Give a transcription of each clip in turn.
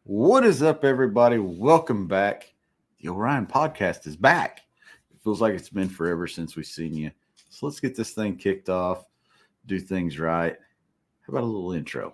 What is up, everybody? Welcome back. The Orion Podcast is back. It feels like it's been forever since we've seen you. So let's get this thing kicked off, do things right. How about a little intro?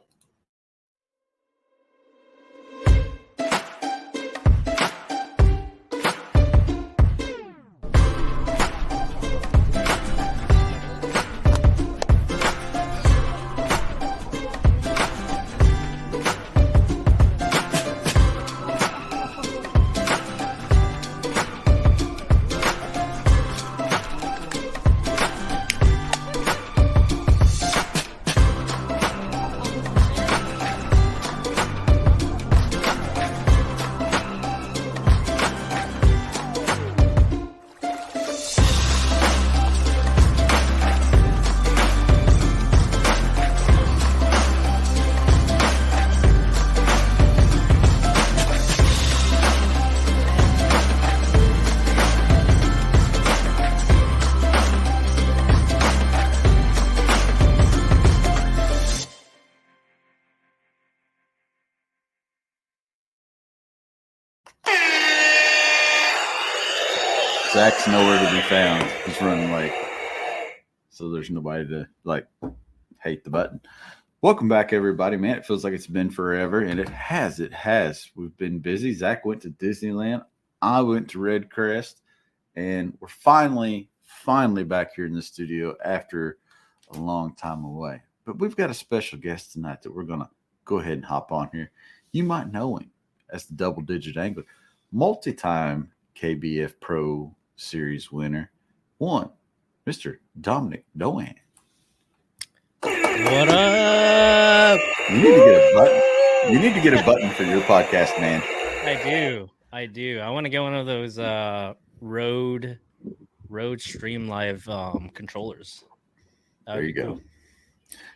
Zach's nowhere to be found. He's running late. So there's nobody to hate the button. Welcome back, everybody. Man, it feels like it's been forever, and it has. We've been busy. Zach went to Disneyland. I went to Red Crest, and we're finally back here in the studio after a long time away. But we've got a special guest tonight that we're going to go ahead and hop on here. You might know him as the double-digit angler, multi-time KBF Pro Series winner, Mr. Dominic Doan. What up? You need to get a button for your podcast, man. I do. I want to get one of those Rode Stream Live controllers. There you go. Cool.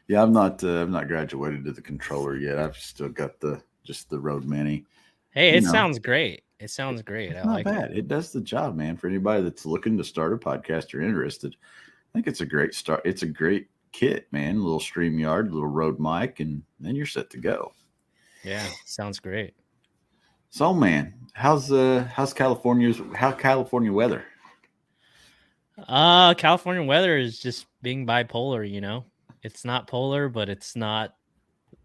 Yeah, I'm not graduated to the controller yet. I've still got the Rode Mini. Hey, sounds great. It sounds great. It's not bad. It does the job, man. For anybody that's looking to start a podcast or interested, I think it's a great start. It's a great kit, man. A little StreamYard, a little Rode mic, and then you're set to go. Yeah, sounds great. So, man, how's California weather? California weather is just being bipolar, you know. It's not polar, but it's not.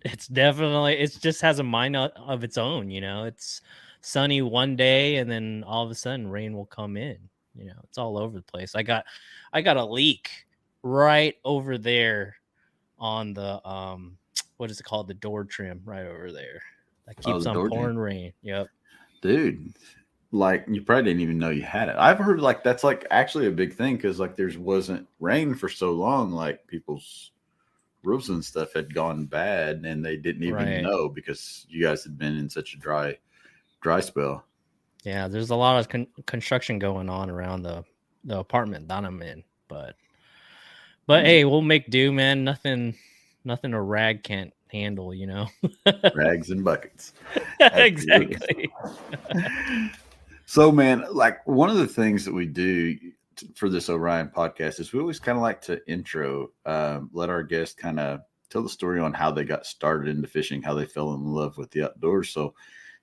It's definitely. It just has a mind of its own, you know. It's sunny one day, and then all of a sudden rain will come in. You know, it's all over the place. I got a leak right over there on the what is it called? The door trim right over there. That keeps on pouring rain. Yep. Dude, like you probably didn't even know you had it. I've heard that's actually a big thing because there wasn't rain for so long, like people's roofs and stuff had gone bad and they didn't even know because you guys had been in such a dry spell. Yeah, there's a lot of construction going on around the apartment that I'm in, but hey, we'll make do, man. Nothing a rag can't handle, you know. Rags and buckets. Exactly. So, man, one of the things that we do for this Orion podcast is we always kind of like to intro, let our guests kind of tell the story on how they got started into fishing, how they fell in love with the outdoors. So,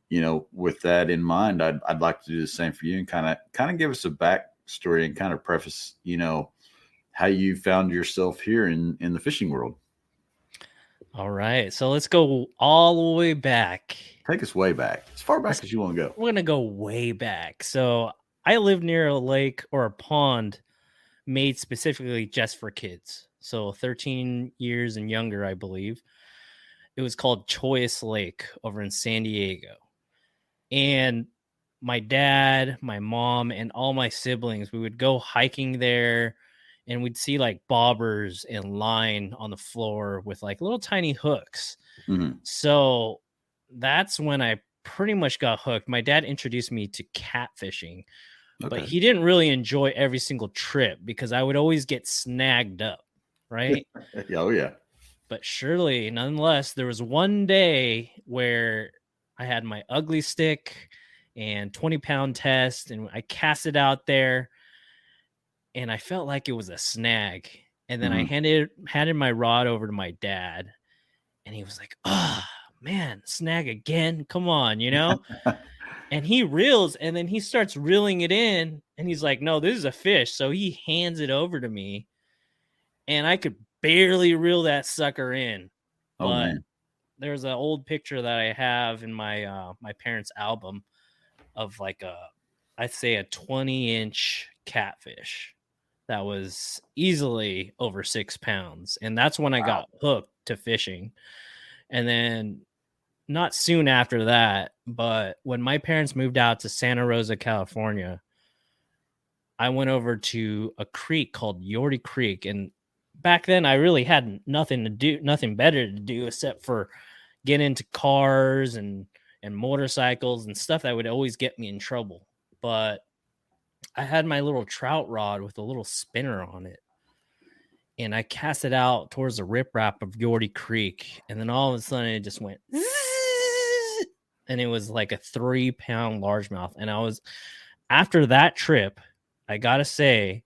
you know, with that in mind, I'd like to do the same for you and kind of give us a backstory and kind of preface, you know, how you found yourself here in the fishing world. All right. So let's go all the way back. Take us way back. As far back as you want to go. We're going to go way back. So I live near a lake or a pond made specifically just for kids. So 13 years and younger, I believe. It was called Choice Lake over in San Diego. And my dad, my mom, and all my siblings, we would go hiking there and we'd see bobbers and line on the floor with little tiny hooks. Mm-hmm. So that's when I pretty much got hooked. My dad introduced me to catfishing, but he didn't really enjoy every single trip because I would always get snagged up, right? Oh, yeah. But surely, nonetheless, there was one day where I had my ugly stick and 20-pound test, and I cast it out there, and I felt like it was a snag. And then I handed my rod over to my dad, and he was like, man, snag again. Come on, And he reels, and then he starts reeling it in, and he's like, no, this is a fish. So he hands it over to me, and I could barely reel that sucker in. Oh But man. there's an old picture that I have in my my parents' album of like I'd say a 20-inch catfish that was easily over 6 pounds. And that's when I Wow. got hooked to fishing. And then not soon after that, but when my parents moved out to Santa Rosa, California, I went over to a creek called Yorty Creek. And back then I really had nothing to do, nothing better to do except for get into cars and motorcycles and stuff that would always get me in trouble. But I had my little trout rod with a little spinner on it, and I cast it out towards the riprap of Yorty Creek, and then all of a sudden it just went zzz, and it was like a 3-pound largemouth. And I was, after that trip, I gotta say,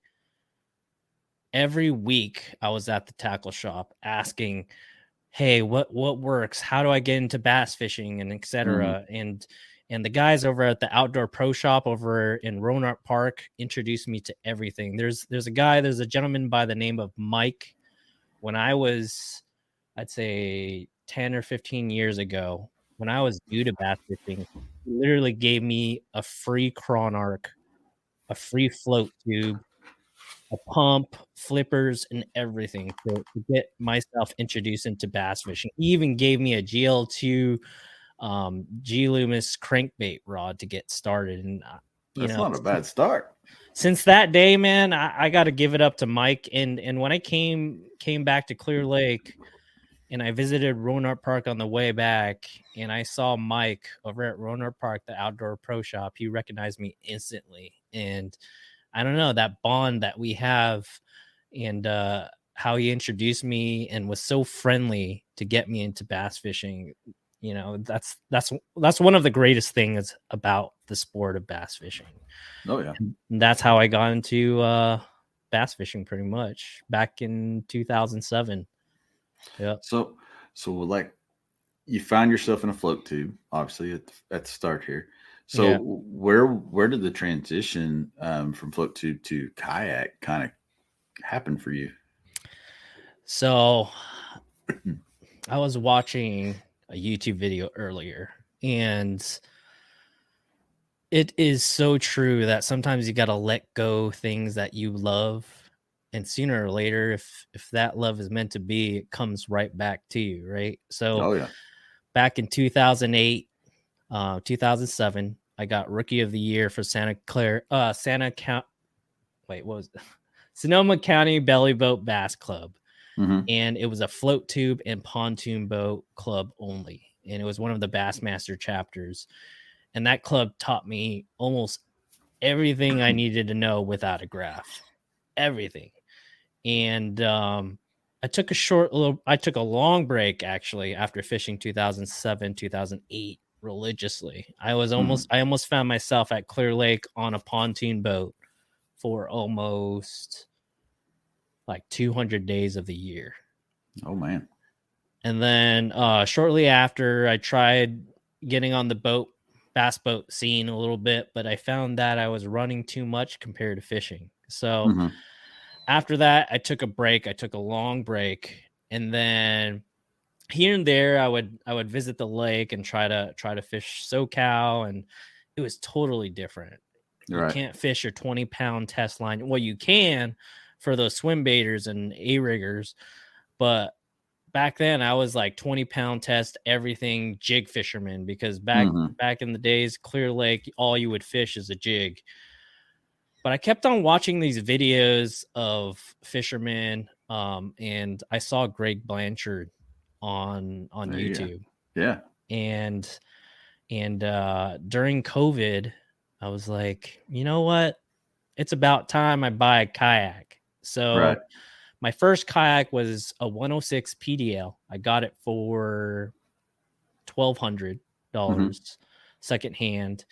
every week I was at the tackle shop asking, hey, what works? How do I get into bass fishing, and etc. And the guys over at the Outdoor Pro Shop over in Roanoke Park introduced me to everything. There's a gentleman by the name of Mike. When I was, I'd say 10 or 15 years ago, when I was new to bass fishing, he literally gave me a free crawn arc, a free float tube, a pump, flippers, and everything to get myself introduced into bass fishing. He even gave me a GL2 G Loomis crankbait rod to get started. And That's not a bad start. Since that day, man, I got to give it up to Mike. And when I came back to Clear Lake, and I visited Roanoke Park on the way back, and I saw Mike over at Roanoke Park, the Outdoor Pro Shop, he recognized me instantly. And I don't know, that bond that we have, and how he introduced me and was so friendly to get me into bass fishing. That's one of the greatest things about the sport of bass fishing. Oh yeah. And that's how I got into bass fishing pretty much back in 2007. Yeah. So like you found yourself in a float tube, obviously at the start here. So Yeah. where did the transition from float tube to kayak kind of happen for you? So I was watching a YouTube video earlier, and it is so true that sometimes you got to let go things that you love, and sooner or later, if that love is meant to be, it comes right back to you, right? So Oh yeah. back in 2008, 2007, I got Rookie of the Year for Sonoma County Belly Boat Bass Club. Mm-hmm. And it was a float tube and pontoon boat club only. And it was one of the Bassmaster chapters. And that club taught me almost everything I needed to know without a graph. Everything. And I took a long break actually after fishing 2007, 2008 religiously. I almost found myself at Clear Lake on a pontoon boat for almost like 200 days of the year. Oh man. And then shortly after, I tried getting on the bass boat scene a little bit, but I found that I was running too much compared to fishing. So after that, I took a break. I took a long break, and then here and there, I would visit the lake and try to fish SoCal, and it was totally different. Right. You can't fish your 20-pound test line. Well, you can for those swim baiters and A-riggers, but back then I was like 20-pound test everything jig fisherman, because back in the days, Clear Lake, all you would fish is a jig. But I kept on watching these videos of fishermen, and I saw Greg Blanchard on YouTube. Yeah. And during COVID, I was like, you know what? It's about time I buy a kayak. So my first kayak was a 106 PDL. I got it for $1,200 secondhand.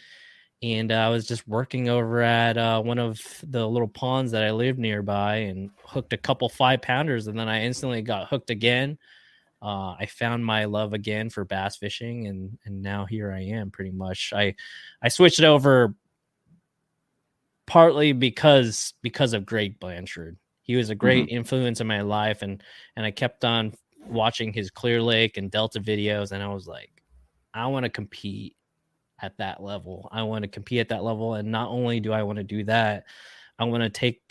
And I was just working over at one of the little ponds that I lived nearby, and hooked a couple 5-pounders. And then I instantly got hooked again. I found my love again for bass fishing, and now here I am. Pretty much, I switched over partly because of Greg Blanchard. He was a great influence in my life, and I kept on watching his Clear Lake and Delta videos, and I was like, I want to compete at that level. I want to compete at that level, and not only do I want to do that, I want to take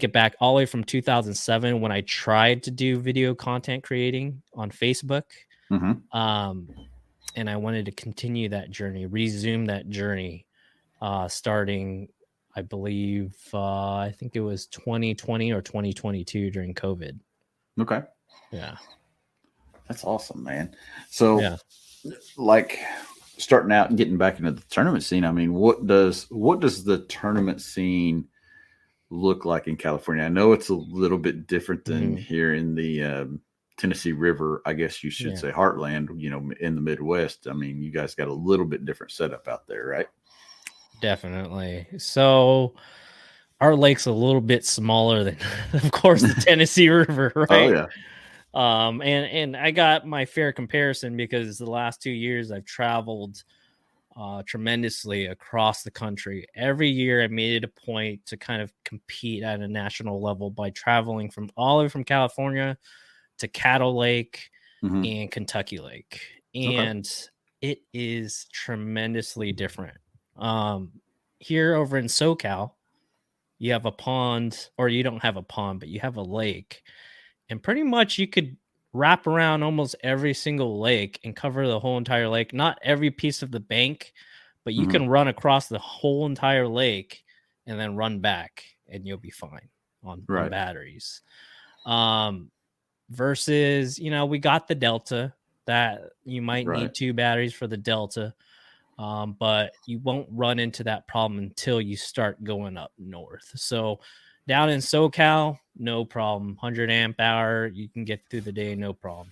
it back all the way from 2007 when I tried to do video content creating on Facebook. And I wanted to continue that journey, resume that journey, starting, I believe, I think it was 2020 or 2022 during COVID. Okay. Yeah. That's awesome, man. So like starting out and getting back into the tournament scene, I mean, what does the tournament scene look like in California? I know it's a little bit different than here in the Tennessee River, I guess you should say heartland, in the Midwest. I mean, you guys got a little bit different setup out there, right? Definitely. So our lake's a little bit smaller than, of course, the Tennessee River, right? Oh, yeah. And I got my fair comparison because the last 2 years I've traveled tremendously across the country. Every year I made it a point to kind of compete at a national level by traveling from all the way from California to Cattle Lake and Kentucky Lake. And it is tremendously different. Here over in SoCal, you have a pond, or you don't have a pond, but you have a lake. And pretty much you could wrap around almost every single lake and cover the whole entire lake. Not every piece of the bank, but you can run across the whole entire lake and then run back and you'll be fine on batteries. Versus, we got the Delta that you might need 2 batteries for the Delta. But you won't run into that problem until you start going up north. So down in SoCal, no problem. 100 amp hour, you can get through the day, no problem.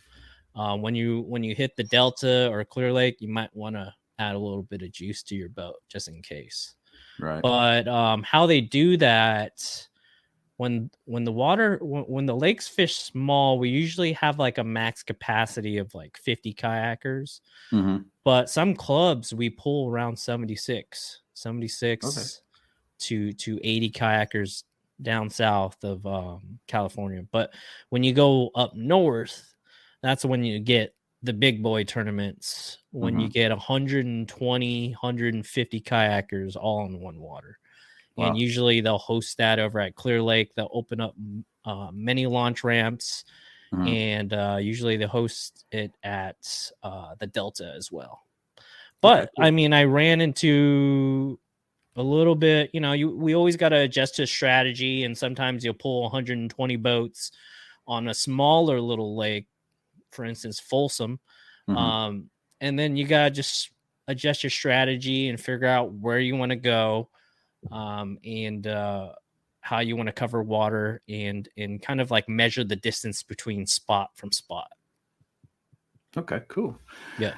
When you hit the Delta or Clear Lake, you might want to add a little bit of juice to your boat just in case. Right. But how they do that, when the lakes fish small, we usually have like a max capacity of like 50 kayakers. But some clubs we pull around 76 to 80 kayakers down south of California. But when you go up north, that's when you get the big boy tournaments, when you get 120, 150 kayakers all in one water. Wow. And usually they'll host that over at Clear Lake. They'll open up many launch ramps, and usually they host it at the Delta as well. But I mean, I ran into a little bit, we always got to adjust to strategy, and sometimes you'll pull 120 boats on a smaller little lake, for instance, Folsom. And then you got to just adjust your strategy and figure out where you want to go. And how you want to cover water and kind of like measure the distance between spot from spot. Okay, cool. Yeah.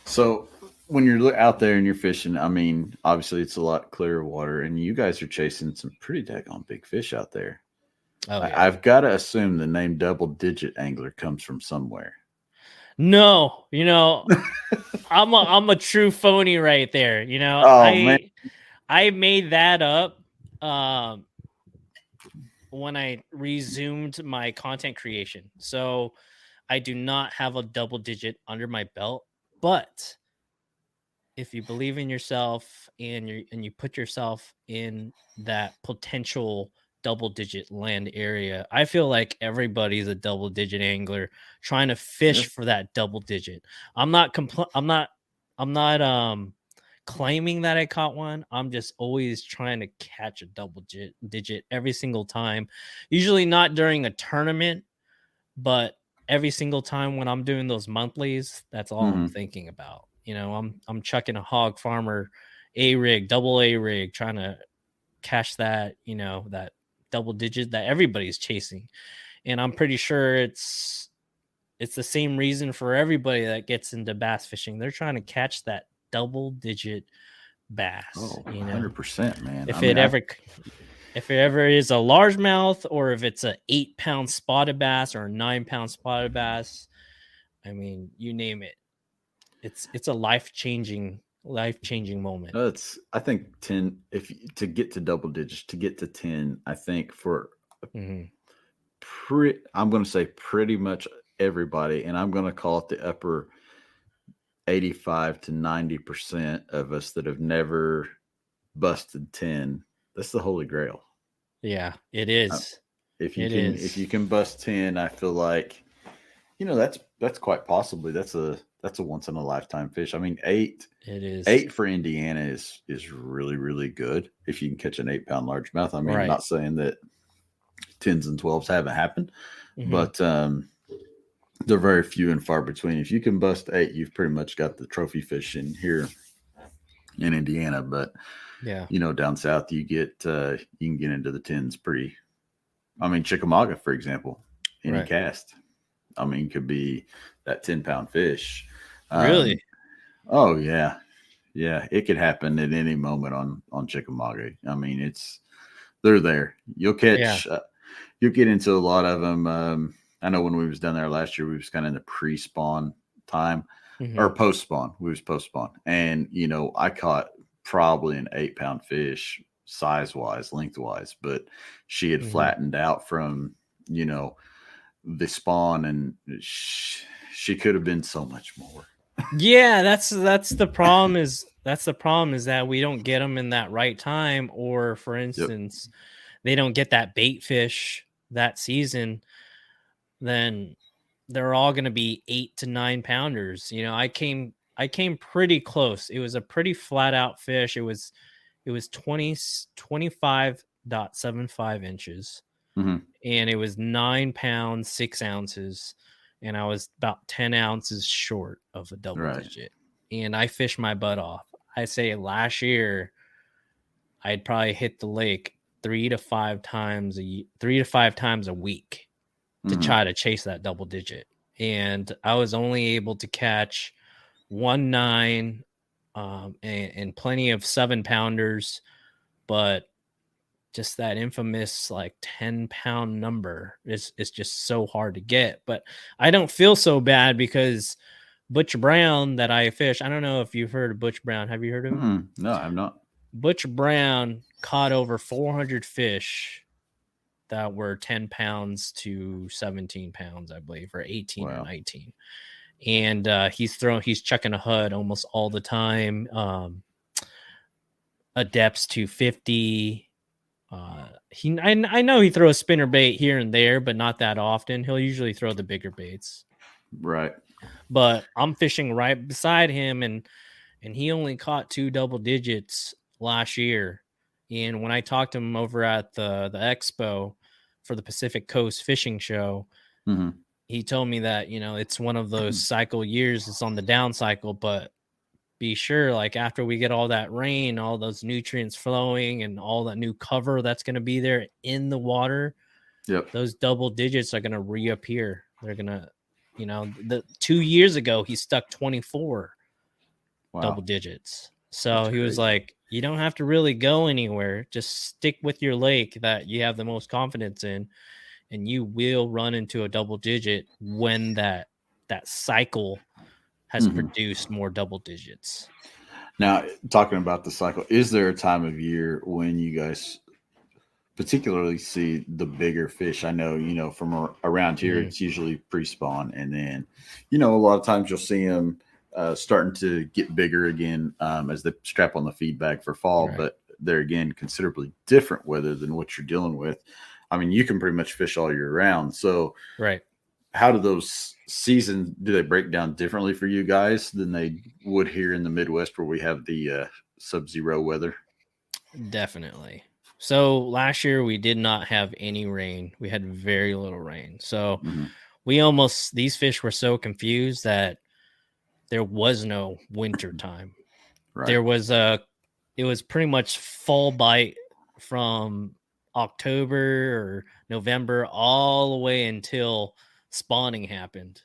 So when you're out there and you're fishing, I mean, obviously it's a lot clearer water, and you guys are chasing some pretty daggone big fish out there. Oh, yeah. I've got to assume the name Double Digit Angler comes from somewhere. No, I'm a true phony right there. Man. I made that up when I resumed my content creation. So I do not have a double digit under my belt, but if you believe in yourself and you put yourself in that potential double digit land area, I feel like everybody's a double digit angler trying to fish for that double digit. I'm not claiming that I caught one. I'm just always trying to catch a double digit every single time. Usually not during a tournament, but every single time when I'm doing those monthlies, that's all I'm thinking about. I'm chucking a Hog Farmer double A rig, trying to catch that, that double digit that everybody's chasing. And I'm pretty sure it's the same reason for everybody that gets into bass fishing. They're trying to catch that double digit bass. 100%, man. If it ever is a largemouth, or if it's a 8-pound spotted bass or a 9-pound spotted bass, I mean, you name it. It's a life-changing moment. I think 10, to get to double digits, to get to 10, I think for I'm going to say pretty much everybody, and I'm going to call it the upper 85 to 90% of us that have never busted 10. That's the holy grail. Yeah, it is. If you can bust 10, I feel like, that's quite possibly that's a once in a lifetime fish. I mean, 8. It is. 8 for Indiana is really, really good if you can catch an 8-pound largemouth. I mean, I'm not saying that 10s and 12s haven't happened, but they're very few and far between. If you can bust 8, you've pretty much got the trophy fish in here in Indiana. But down south, you can get into the 10s pretty. I mean, Chickamauga, for example, any cast, I mean, could be that 10-pound fish. Really? Oh yeah, it could happen at any moment on Chickamauga. I mean, they're there. You'll catch. You'll get into a lot of them. I know when we was down there last year, we was kind of in the pre-spawn time or post-spawn. We was post-spawn, and I caught probably an 8-pound fish size-wise, lengthwise, but she had flattened out from the spawn, and she could have been so much more. Yeah, that's the problem. Is that we don't get them in that right time, or for instance, they don't get that bait fish that season. Then they're all going to be 8 to 9 pounders. I came pretty close. It was a pretty flat out fish. It was 25.75 inches, and it was 9 pounds 6 ounces, and I was about 10 ounces short of a double digit, and I fished my butt off. I say last year I'd probably hit the lake 3 to 5 times a week to try to chase that double digit, and I was only able to catch 1 9 and plenty of 7-pounders, but just that infamous 10-pound number is just so hard to get. But I don't feel so bad because Butch Brown that I fish, I don't know if you've heard of Butch Brown. Have you heard of him? No, I'm not. Butch Brown caught over 400 fish that were 10 pounds to 17 pounds, I believe, or 18 or 19. And he's chucking a HUD almost all the time. A depths to 50. I know he throws spinner bait here and there, but not that often. He'll usually throw the bigger baits. Right. But I'm fishing right beside him, and he only caught 2 double digits last year. And when I talked to him over at the expo for the Pacific Coast Fishing Show, he told me that, it's one of those cycle years. It's on the down cycle, but be sure, after we get all that rain, all those nutrients flowing and all that new cover that's going to be there in the water, those double digits are going to reappear. They're going to, the 2 years ago, he stuck 24 double digits. So he was like, you don't have to really go anywhere. Just stick with your lake that you have the most confidence in, and you will run into a double digit when that cycle has produced more double digits. Now, talking about the cycle, is there a time of year when you guys particularly see the bigger fish? I know, from around here, it's usually pre-spawn. And then, a lot of times you'll see them starting to get bigger again as they strap on the feed bag for fall. Right. But they're, again, considerably different weather than what you're dealing with. I mean, you can pretty much fish all year round. So how do those seasons, do they break down differently for you guys than they would here in the Midwest where we have the sub-zero weather? Definitely. So last year we did not have any rain. We had very little rain. So these fish were so confused that there was no winter time. Right. It was pretty much fall bite from October or November all the way until spawning happened.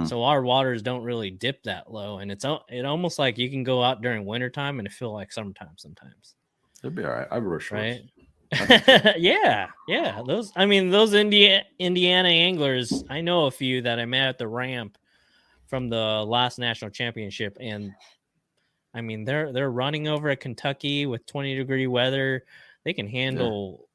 So our waters don't really dip that low, and it almost like you can go out during wintertime and it feel like summertime sometimes. It'll be all right. I wear shorts. Right? I think so. Yeah. Those Indiana anglers, I know a few that I met at the ramp from the last national championship, and I mean they're running over at Kentucky with 20-degree weather. They can handle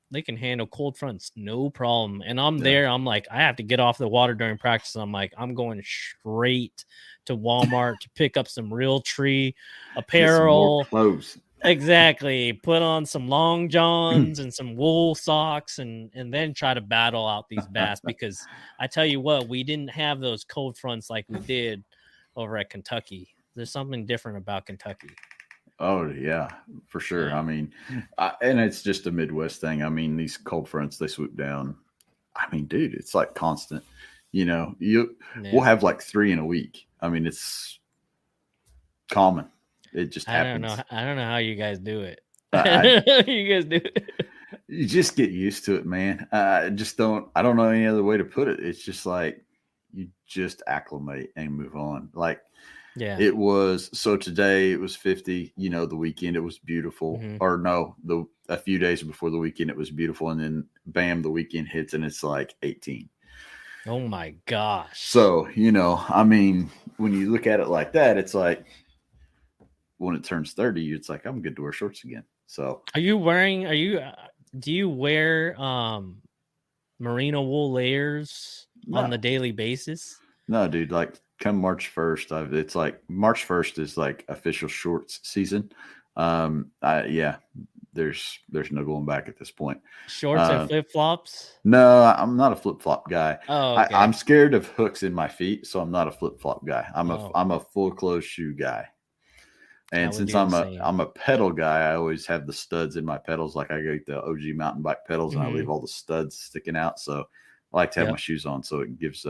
cold fronts, no problem. And I'm there. I'm like, I have to get off the water during practice. I'm like, I'm going straight to Walmart to pick up some Realtree Get some more apparel. clothes. Exactly. Put on some long johns and some wool socks and then try to battle out these bass, because I tell you what, we didn't have those cold fronts like we did over at Kentucky. There's something different about Kentucky. Oh yeah, for sure. Yeah. I mean, and it's just a Midwest thing. I mean, these cold fronts, they swoop down. I mean, dude, it's like constant. We'll have like 3 in a week. I mean, it's common. It just happens. I don't know how you guys do it. I, You guys do it. you just get used to it, man. I don't know any other way to put it. It's just like you just acclimate and move on. Like, Yeah. it was, so today it was 50, the weekend it was beautiful. Mhm. Or no, a few days before the weekend it was beautiful, and then bam, the weekend hits and it's like 18. Oh my gosh. So, I mean, when you look at it like that, it's like when it turns 30, it's like I'm good to wear shorts again. So, do you wear merino wool layers on the daily basis? No, dude, like come March 1st, it's like March 1st is like official shorts season. Yeah, there's no going back at this point. Shorts and flip-flops? No, I'm not a flip-flop guy. Oh, okay. I'm scared of hooks in my feet, so I'm not a flip-flop guy. I'm Oh. a full closed shoe guy. And since do the I'm a pedal guy, I always have the studs in my pedals. Like I get the OG mountain bike pedals, and I leave all the studs sticking out. So I like to have my shoes on, so it gives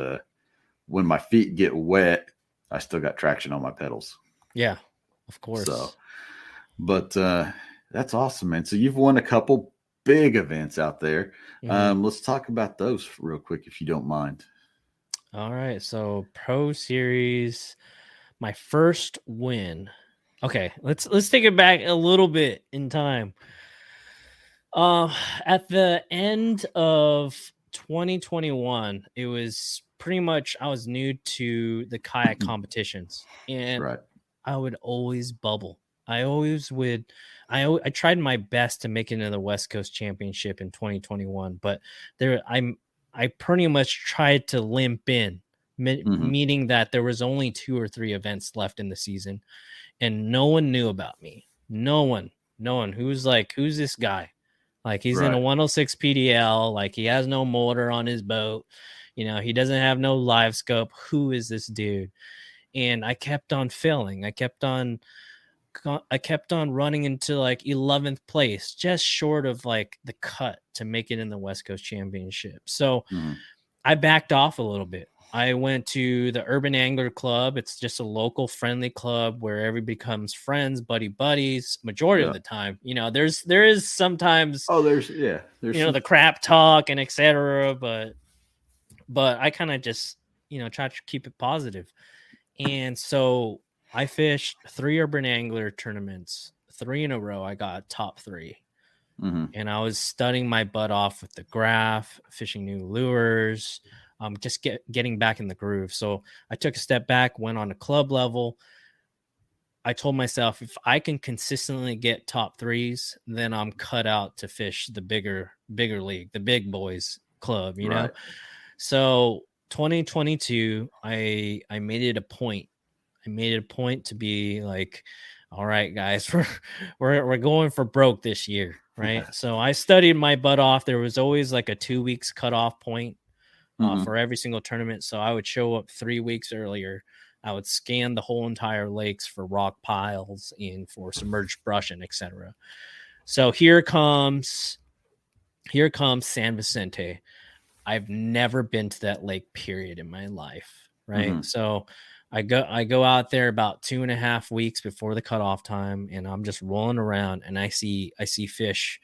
when my feet get wet, I still got traction on my pedals. Yeah, of course. So, but that's awesome, man. So you've won a couple big events out there. Let's talk about those real quick, if you don't mind. All right. So Pro Series, my first win. Okay, let's take it back a little bit in time. At the end of 2021, it was pretty much, I was new to the kayak competitions, and I would always bubble. I tried my best to make it into the West Coast Championship in 2021, but I pretty much tried to limp in, meaning that there was only 2 or 3 events left in the season, and no one knew about me. No one. Who's this guy? Like, he's in a 106 PDL. Like, he has no motor on his boat. He doesn't have no live scope. Who is this dude? And I kept on failing. I kept on running into like 11th place, just short of like the cut to make it in the West Coast Championship. So I backed off a little bit. I went to the Urban Angler Club. It's just a local friendly club where everybody becomes friends, buddies. Majority of the time, there is sometimes there's the crap talk and etc. But I kind of just try to keep it positive. And so I fished 3 Urban Angler tournaments, 3 in a row. I got top 3. And I was studying my butt off with the graph, fishing new lures, just getting back in the groove. So I took a step back, went on a club level. I told myself, if I can consistently get top 3s, then I'm cut out to fish the bigger league, the big boys club, know? So 2022, I made it a point. To be like, all right, guys, we're going for broke this year, right? So I studied my butt off. There was always like a 2 weeks cutoff point for every single tournament. So I would show up 3 weeks earlier. I would scan the whole entire lakes for rock piles and for submerged brush and etc. So here comes San Vicente. I've never been to that lake period in my life, right? So I go out there about 2.5 weeks before the cutoff time, and I'm just rolling around, and I see fish.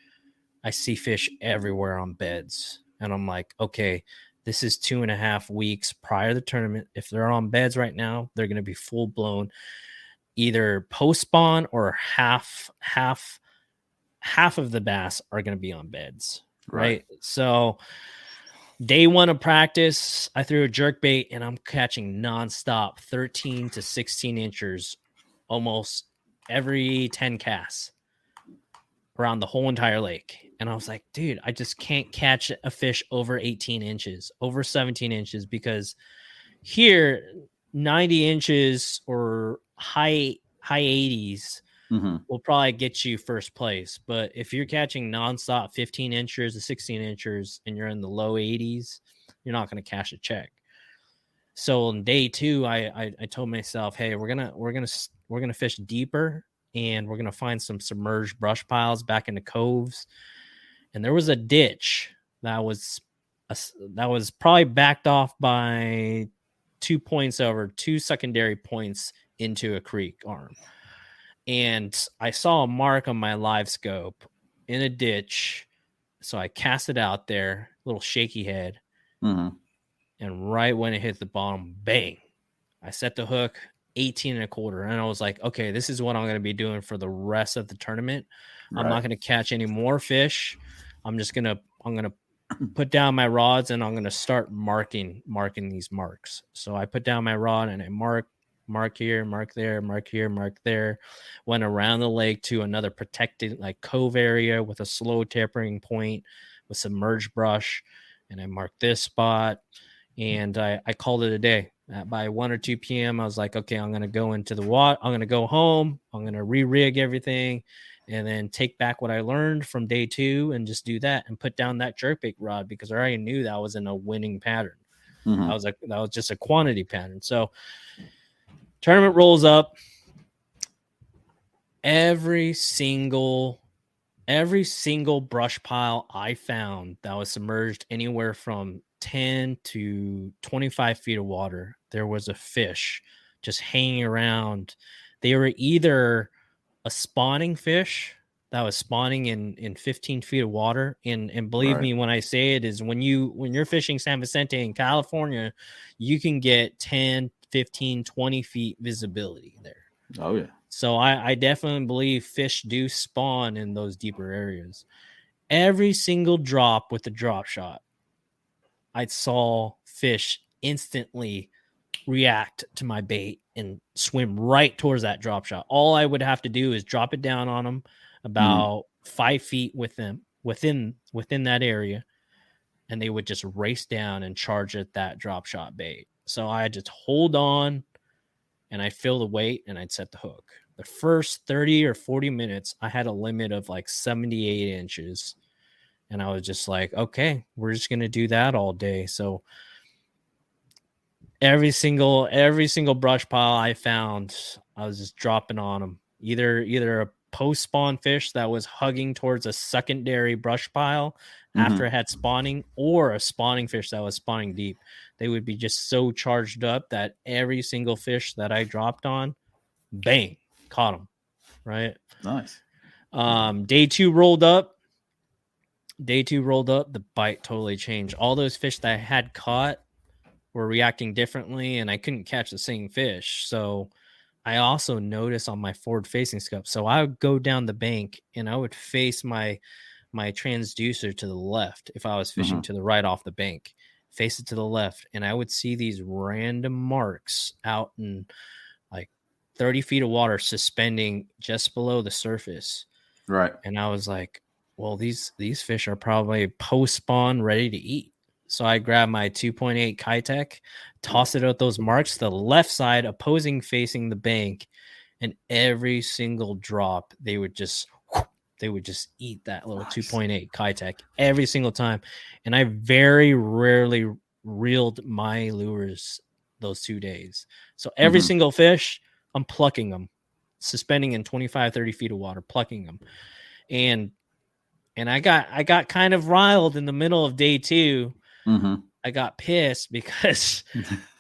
I see fish everywhere on beds, and I'm like, okay, this is 2.5 weeks prior to the tournament. If they're on beds right now, they're going to be full blown, either post spawn or half half of the bass are going to be on beds, right? So day one of practice, I threw a jerk bait and I'm catching nonstop 13 to 16 inches almost every 10 casts around the whole entire lake. And I was like, dude, I just can't catch a fish over 18 inches, over 17 inches, because here 90 inches or high 80s will probably get you first place. But if you're catching nonstop 15 inches to 16 inches and you're in the low 80s, you're not going to cash a check. So on day two, I told myself, hey, we're gonna fish deeper, and we're gonna find some submerged brush piles back in the coves. And there was a ditch that was probably backed off by 2 points over, 2 secondary points into a creek arm. And I saw a mark on my live scope in a ditch. So I cast it out there, little shaky head. And right when it hit the bottom, bang, I set the hook 18 and a quarter. And I was like, okay, this is what I'm going to be doing for the rest of the tournament. I'm not going to catch any more fish. I'm going to put down my rods and I'm going to start marking these marks. So I put down my rod and I mark here, mark there, mark here, mark there. Went around the lake to another protected like cove area with a slow tapering point with submerged brush. And I marked this spot and I called it a day. By 1 or 2 p.m., I was like, okay, I'm going to go into the water. I'm going to go home. I'm going to re-rig everything and then take back what I learned from day 2 and just do that and put down that jerkbait rod because I already knew that was in a winning pattern. That was just a quantity pattern. So tournament rolls up. Every single brush pile I found that was submerged anywhere from 10 to 25 feet of water, there was a fish just hanging around. They were either a spawning fish that was spawning in 15 feet of water. And believe me, when I say it is when you're fishing San Vicente in California, you can get 10, 15, 20 feet visibility there. Oh yeah. So I definitely believe fish do spawn in those deeper areas. Every single drop with the drop shot, I saw fish instantly react to my bait and swim right towards that drop shot. All I would have to do is drop it down on them about 5 feet within that area, and they would just race down and charge at that drop shot bait. So I just hold on and I feel the weight and I'd set the hook. The first 30 or 40 minutes, I had a limit of like 78 inches. And I was just like, okay, we're just going to do that all day. So every single brush pile I found, I was just dropping on them. Either a post-spawn fish that was hugging towards a secondary brush pile after it had spawning, or a spawning fish that was spawning deep. They would be just so charged up that every single fish that I dropped on, bang, caught them. Right? Nice. Day two rolled up. The bite totally changed. All those fish that I had caught were reacting differently, and I couldn't catch the same fish. So I also noticed on my forward facing scope. So I would go down the bank and I would face my transducer to the left. If I was fishing to the right off the bank, face it to the left, and I would see these random marks out in like 30 feet of water suspending just below the surface. Right. And I was like, well, these fish are probably post-spawn ready to eat. So I grabbed my 2.8 Kayak, tossed it at those marks to the left side, opposing facing the bank, and every single drop, they would just eat that little 2.8 Kayak every single time. And I very rarely reeled my lures those 2 days. So every single fish, I'm plucking them, suspending in 25, 30 feet of water, plucking them. And I got kind of riled in the middle of day 2. I got pissed because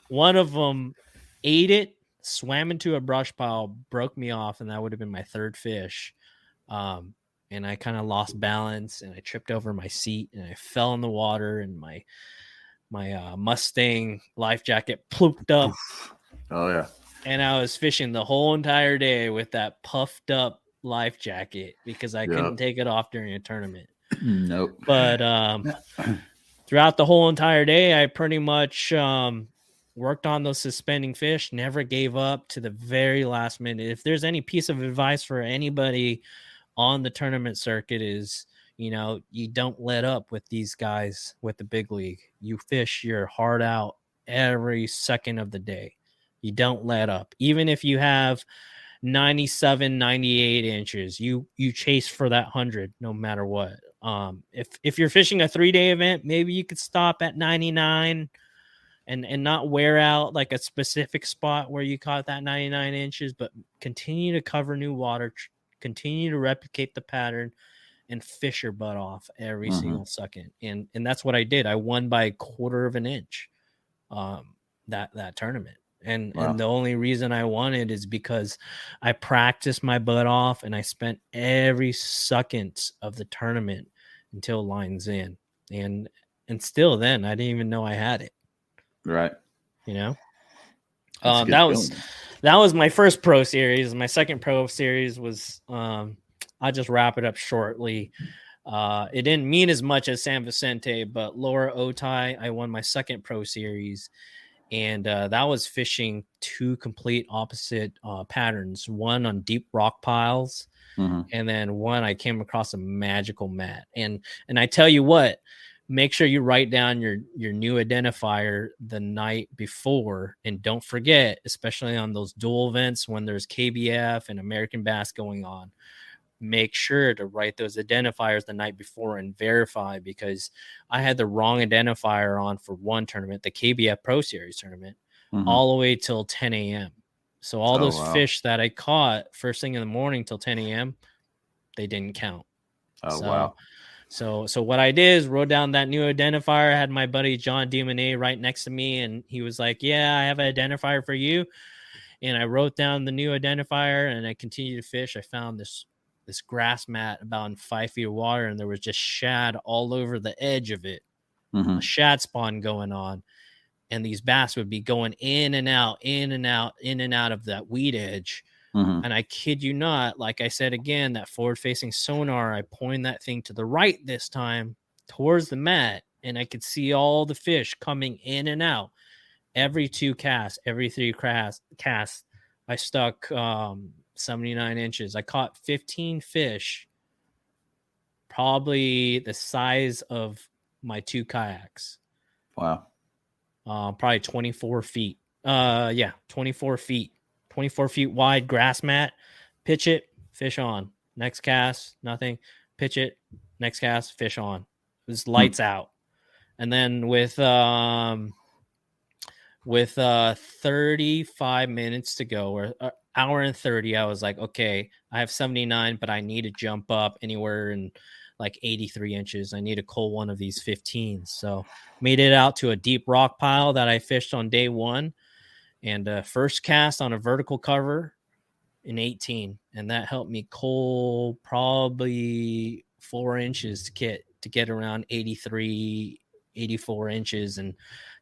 one of them ate it, swam into a brush pile, broke me off, and that would have been my third fish. And I kind of lost balance, and I tripped over my seat, and I fell in the water, and my Mustang life jacket plooped up. Oh yeah. And I was fishing the whole entire day with that puffed up life jacket because I Yep. couldn't take it off during a tournament. Nope. But throughout the whole entire day, I pretty much worked on those suspending fish, never gave up to the very last minute. If there's any piece of advice for anybody on the tournament circuit is, you know, you don't let up with these guys with the big league. You fish your heart out every second of the day. You don't let up. Even if you have 97, 98 inches, you chase for that 100 no matter what. If you're fishing a 3-day event, maybe you could stop at 99 and not wear out like a specific spot where you caught that 99 inches, but continue to cover new water, continue to replicate the pattern, and fish your butt off every single second. And that's what I did. I won by 1/4 of an inch that tournament. And the only reason I won it is because I practiced my butt off and I spent every second of the tournament until lines in. And still then I didn't even know I had it. Right. You know? That was my first pro series. My second pro series was I'll just wrap it up shortly. It didn't mean as much as San Vicente, but Lower Otay, I won my second pro series. And that was fishing 2 complete opposite patterns. One on deep rock piles, and then one I came across a magical mat. And I tell you what, make sure you write down your new identifier the night before, and don't forget, especially on those dual events when there's KBF and American Bass going on. Make sure to write those identifiers the night before and verify, because I had the wrong identifier on for one tournament, the KBF Pro Series tournament, all the way till 10 a.m. So all those fish that I caught first thing in the morning till 10 a.m., they didn't count. Wow. So what I did is wrote down that new identifier. I had my buddy John Dumonet right next to me, and he was like, yeah, I have an identifier for you. And I wrote down the new identifier, and I continued to fish. I found this grass mat about in 5 feet of water, and there was just shad all over the edge of it, a shad spawn going on. And these bass would be going in and out, in and out, in and out of that weed edge. And I kid you not, like I said again, that forward-facing sonar, I point that thing to the right this time towards the mat, and I could see all the fish coming in and out. Every 2 casts, every 3 casts, I stuck 79 inches. I caught 15 fish, probably the size of my 2 kayaks. Wow. Probably 24 feet. 24 feet. 24 feet wide grass mat. Pitch it, fish on. Next cast, nothing. Pitch it, next cast, fish on. It was lights out. And then with 35 minutes to go, or hour and 30, I was like, okay, I have 79, but I need to jump up anywhere in like 83 inches. I need a cold one of these 15s. So made it out to a deep rock pile that I fished on day 1, and first cast on a vertical cover in 18. And that helped me cold probably 4 inches to get around 83, 84 inches, and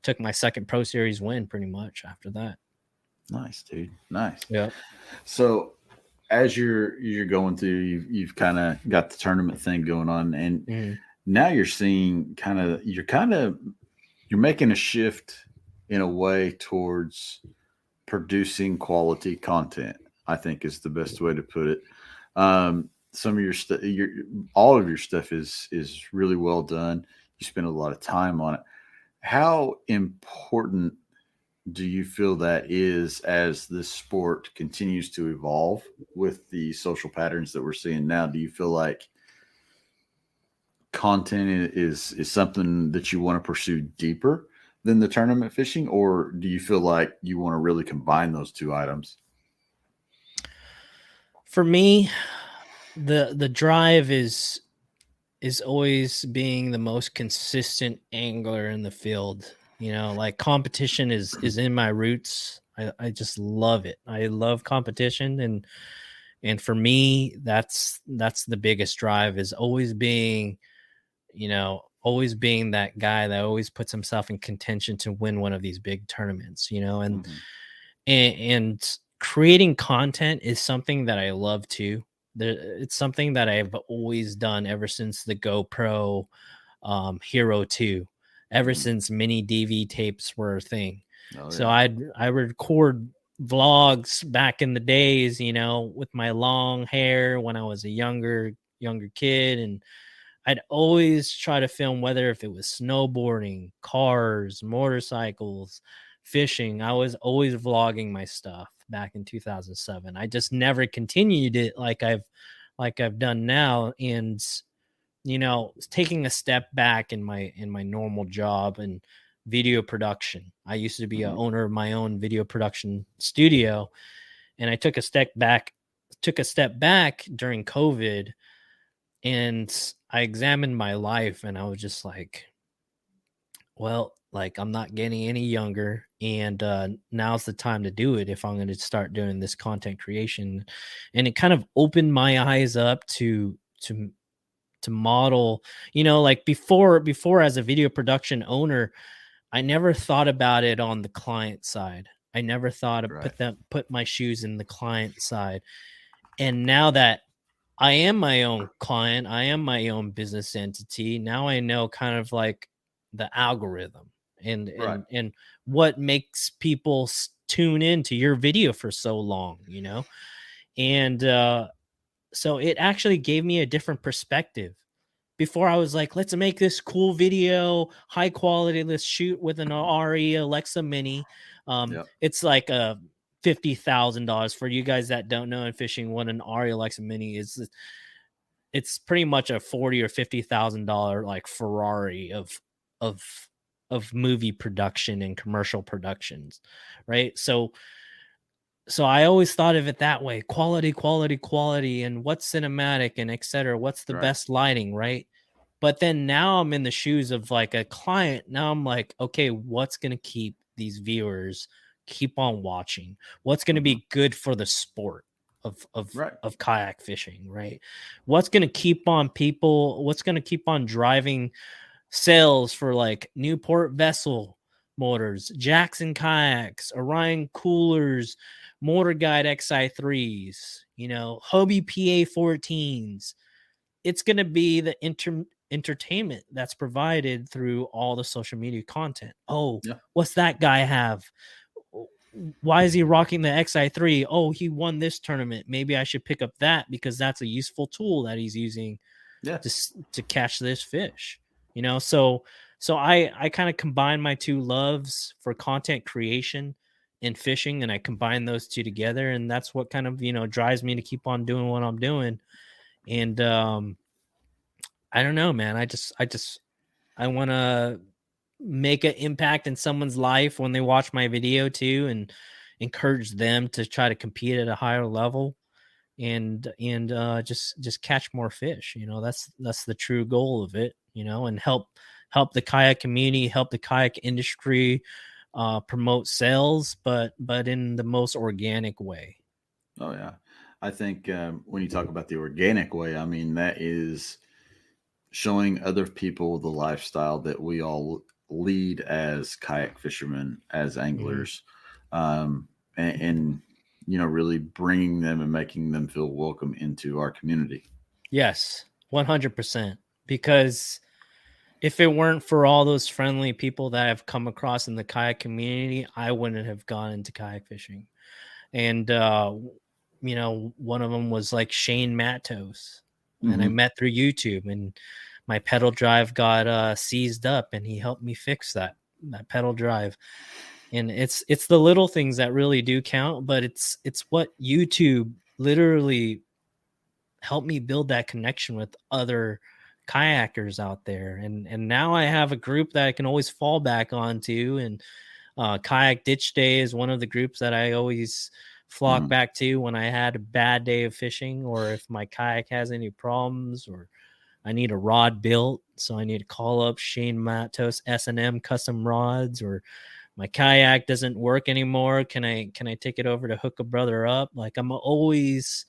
took my second Pro Series win pretty much after that. Nice, dude. Nice. Yeah. So as you're going through, you've kind of got the tournament thing going on, and now you're seeing you're making a shift in a way towards producing quality content, I think is the best way to put it. Some of your stuff, all of your stuff is really well done. You spend a lot of time on it. How important do you feel that is as this sport continues to evolve with the social patterns that we're seeing now? Do you feel like content is something that you want to pursue deeper than the tournament fishing, or do you feel like you want to really combine those 2 items? For me, the drive is always being the most consistent angler in the field. You know, like competition is in my roots. I just love it. I love competition, and for me, that's the biggest drive, is always being, always being that guy that always puts himself in contention to win one of these big tournaments, and creating content is something that I love too. It's something that I've always done ever since the GoPro Hero 2, ever since mini DV tapes were a thing. Oh, So yeah. I record vlogs back in the days, with my long hair when I was a younger kid, and I'd always try to film, whether if it was snowboarding, cars, motorcycles, fishing. I was always vlogging my stuff back in 2007. I just never continued it like I've done now. And taking a step back in my normal job and video production. I used to be a owner of my own video production studio, and I took a step back during COVID, and I examined my life, and I was just like, well, like, I'm not getting any younger, and now's the time to do it if I'm going to start doing this content creation. And it kind of opened my eyes up to model, like before as a video production owner, I never thought about it on the client side. I never thought of Right. put my shoes in the client side. And now that I am my own client, I am my own business entity, now I know kind of like the algorithm and Right. and what makes people tune into your video for so long, and so it actually gave me a different perspective. Before, I was like, let's make this cool video, high quality, let's shoot with an RE Alexa Mini. Yep. It's like a $50,000 for you guys that don't know in fishing what an RE Alexa Mini is. It's pretty much a $40,000 or $50,000 like Ferrari of movie production and commercial productions, right? So I always thought of it that way: quality, quality, quality, and what's cinematic and etc. What's the Right. best lighting, right? But then now I'm in the shoes of like a client. Now I'm like, okay, what's going to keep these viewers keep on watching? What's going to be good for the sport Right. of kayak fishing, right? What's going to keep on driving sales for like Newport vessel motors, Jackson kayaks, Orion coolers, Motor Guide XI3s, Hobie PA14s. It's going to be the entertainment that's provided through all the social media content. Oh, Yeah. what's that guy have? Why is he rocking the XI3? Oh, he won this tournament. Maybe I should pick up that because that's a useful tool that he's using to catch this fish. So I kind of combine my two loves for content creation and fishing, and I combine those two together, and that's what kind of drives me to keep on doing what I'm doing. And I don't know, man. I want to make an impact in someone's life when they watch my video too, and encourage them to try to compete at a higher level and just catch more fish. That's the true goal of it, and help the kayak community, help the kayak industry, promote sales, but in the most organic way. Oh, yeah. I think when you talk about the organic way, I mean, that is showing other people the lifestyle that we all lead as kayak fishermen, as anglers, and really bringing them and making them feel welcome into our community. Yes, 100%. Because if it weren't for all those friendly people that I've come across in the kayak community, I wouldn't have gone into kayak fishing. And one of them was like Shane Matos, and I met through YouTube, and my pedal drive got seized up, and he helped me fix that pedal drive. And it's the little things that really do count, but it's what YouTube literally helped me build that connection with other kayakers out there. And now I have a group that I can always fall back onto, and Kayak Ditch Day is one of the groups that I always flock back to when I had a bad day of fishing, or if my kayak has any problems, or I need a rod built, so I need to call up Shane Matos S&M Custom Rods, or my kayak doesn't work anymore, can I take it over to hook a brother up? Like, I'm always,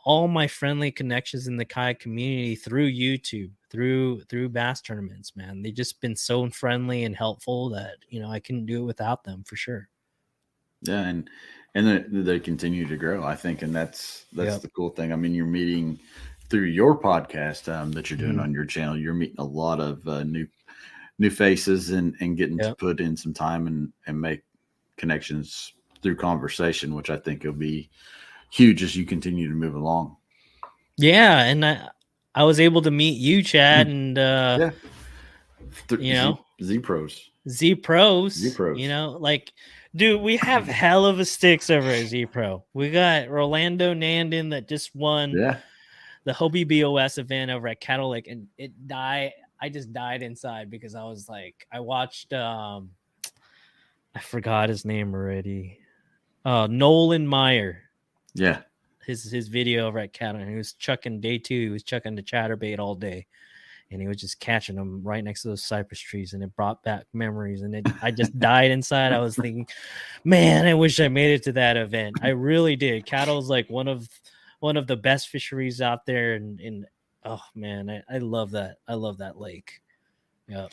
all my friendly connections in the kayak community through YouTube, through bass tournaments, man, they've just been so friendly and helpful that I couldn't do it without them, for sure. Yeah, And they continue to grow, I think, and that's Yep. the cool thing. I mean, you're meeting through your podcast that you're doing Mhm. on your channel. You're meeting a lot of new faces and getting to Yep. put in some time and make connections through conversation, which I think will be huge as you continue to move along. Yeah, and I was able to meet you, Chad, and Yeah, you know, Z Pros, Z Pros. Z Pros. You know, like, dude, we have hell of a sticks over at Z Pro. We got Rolando Nandin that just won Yeah, the Hobie BOS event over at Cattle Lake, and it died. I just died inside because I was like, I watched I forgot his name already. Nolan Meyer. yeah. His video over at Cattle, and he was chucking day 2, he was chucking the chatterbait all day. And he was just catching them right next to those cypress trees, and it brought back memories. And I just died inside. I was thinking, man, I wish I made it to that event. I really did. Cattle's like one of the best fisheries out there, and oh man, I love that. I love that lake. Yeah,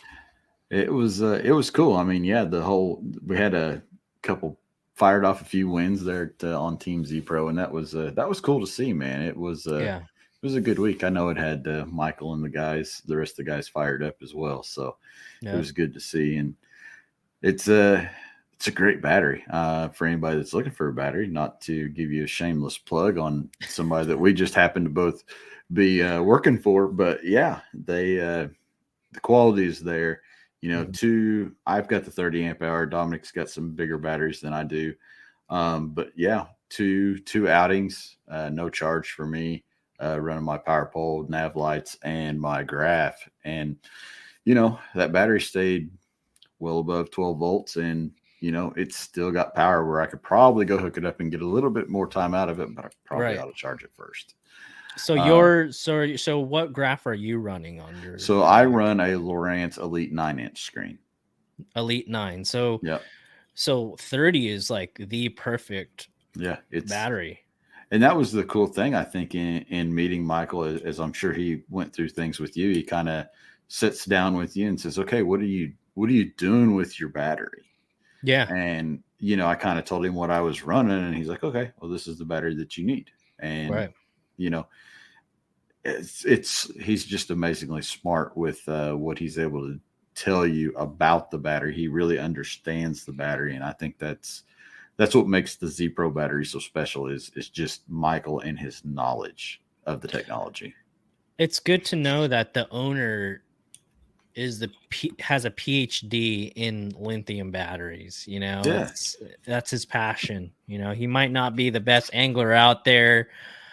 It was cool. I mean, yeah, we had a couple fired off a few wins there on Team Z Pro, and that was cool to see, man. yeah, It was a good week. I know it had Michael and the rest of the guys fired up as well, so it yeah. was good to see. And it's a great battery for anybody that's looking for a battery. Not to give you a shameless plug on somebody that we just happen to both be working for, but yeah, the quality is there. You know, I've got the 30 amp hour. Dominic's got some bigger batteries than I do. But yeah, two outings, no charge for me, running my power pole, nav lights, and my graph. And, you know, that battery stayed well above 12 volts, and, you know, it's still got power where I could probably go hook it up and get a little bit more time out of it, but I probably ought to charge it first. So so what graph are you running on your? So I run a Lowrance Elite 9-inch screen. Elite 9. So yeah. So 30 is like the perfect battery. And that was the cool thing, I think, in meeting Michael, as I'm sure he went through things with you. He kind of sits down with you and says, okay, what are you doing with your battery? Yeah. And, you know, I kind of told him what I was running, and he's like, okay, well, this is the battery that you need. And, you know, he's just amazingly smart with what he's able to tell you about the battery. He really understands the battery, and I think that's what makes the Z Pro battery so special is just Michael and his knowledge of the technology. It's good to know that the owner has a PhD in lithium batteries. You know, that's his passion. You know, he might not be the best angler out there,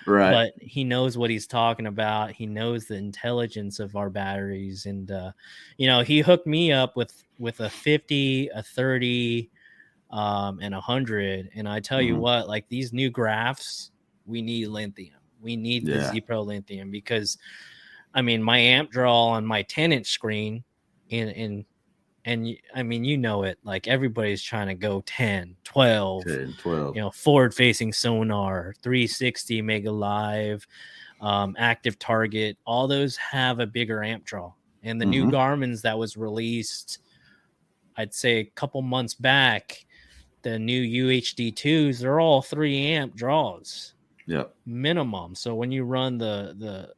right, but he knows what he's talking about. He knows the intelligence of our batteries, and you know, he hooked me up with a 50, a 30, and 100. And I tell you what, like these new graphs, we need lithium. We need the Z Pro lithium, because I mean, my amp draw on my 10-inch screen, and I mean, you know it, like everybody's trying to go 10, 12, you know, forward facing sonar, 360 mega live, active target. All those have a bigger amp draw. And the new Garmin's that was released, I'd say a couple months back, the new UHD2s, they're all 3 amp draws. Yep. Minimum. So when you run the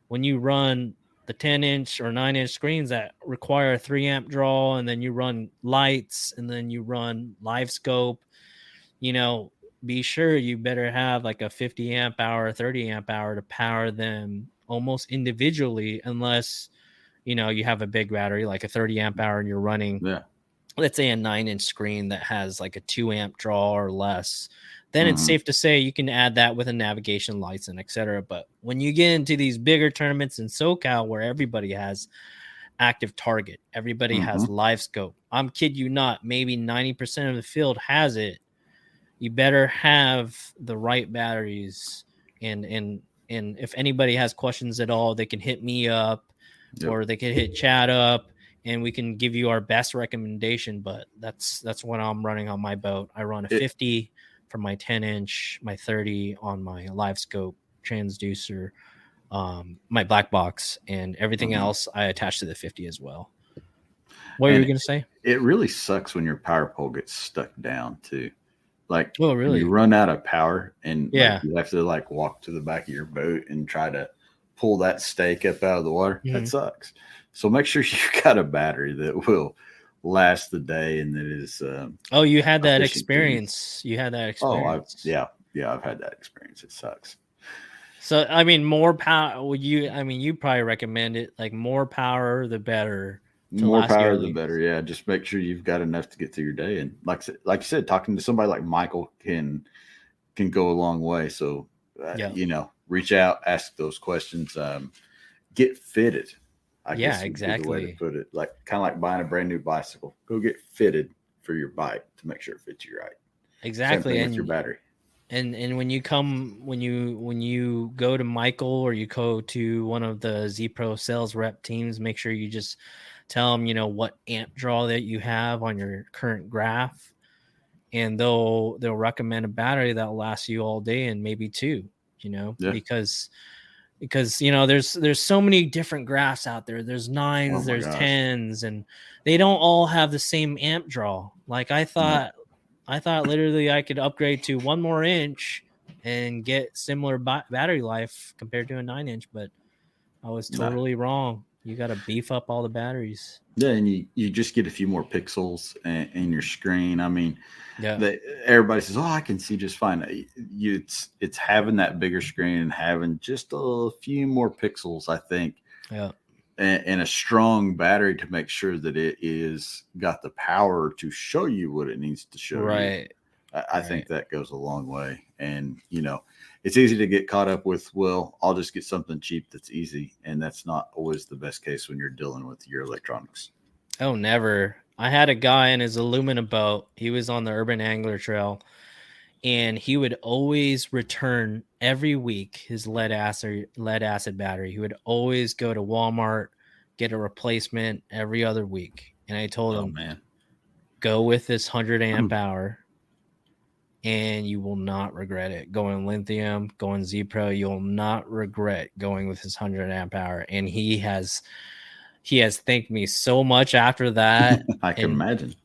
10-inch or 9-inch screens that require a 3 amp draw, and then you run lights, and then you run live scope, you know, be sure you better have like a 50 amp hour, 30 amp hour to power them almost individually, unless, you know, you have a big battery like a 30 amp hour and you're running, let's say, a 9-inch screen that has like a 2 amp draw or less. Then it's safe to say you can add that with a navigation lights and etc. But when you get into these bigger tournaments in SoCal where everybody has active target, everybody has live scope, I'm kid you not, maybe 90% of the field has it. You better have the right batteries. And if anybody has questions at all, they can hit me up or they can hit Chad up, and we can give you our best recommendation. But that's what I'm running on my boat. I run a 50 for my 10-inch, my 30 on my live scope transducer, my black box, and everything else I attach to the 50 as well. What were you going to say? It really sucks when your power pole gets stuck down too. Like Oh, when really? you run out of power and like Yeah. you have to like walk to the back of your boat and try to pull that stake up out of the water, that Mhm. sucks. So make sure you've got a battery that will last the day and that is Oh, you had that efficient to use. experience. You had that Oh, experience. I've had that experience. It sucks. So, I mean, more power. Would you? I mean, you probably recommend it. Like more power, the better to More last you power, at the least. better. Yeah, just make sure you've got enough to get through your day. And like you said, talking to somebody like Michael can go a long way. So, Yeah. reach out, ask those questions, get fitted. I Yeah. guess would be the way to Exactly. put it. Like kind of like buying a brand new bicycle. Go get fitted for your bike to make sure it fits you right. Same Exactly. thing with your battery. And when you go to Michael or you go to one of the Z Pro sales rep teams, make sure you just tell them what amp draw that you have on your current graph, and they'll recommend a battery that'll last you all day and maybe two. Yeah. Because there's so many different graphs out there. There's Oh nines, my there's gosh. tens, and they don't all have the same amp draw. Like Nope. I thought literally I could upgrade to 1 more inch and get similar battery life compared to a 9 inch, but I was No. totally wrong. You got to beef up all the batteries. Yeah, and you just get a few more pixels in your screen. I mean, Yeah. everybody says, "Oh, I can see just fine." It's having that bigger screen and having just a few more pixels, I think, Yeah. and a strong battery to make sure that it is got the power to show you what it needs to show you. Right. I think that goes a long way. And, it's easy to get caught up with, well, I'll just get something cheap that's easy. And that's not always the best case when you're dealing with your electronics. Oh, never. I had a guy in his aluminum boat. He was on the Urban Angler Trail, and he would always return every week his lead acid battery. He would always go to Walmart, get a replacement every other week. And I told Oh, him, man. go with this 100 amp hour and you will not regret it. Going lithium, going Z Pro, you'll not regret going with his 100 amp hour. And he has thanked me so much after that. I can imagine.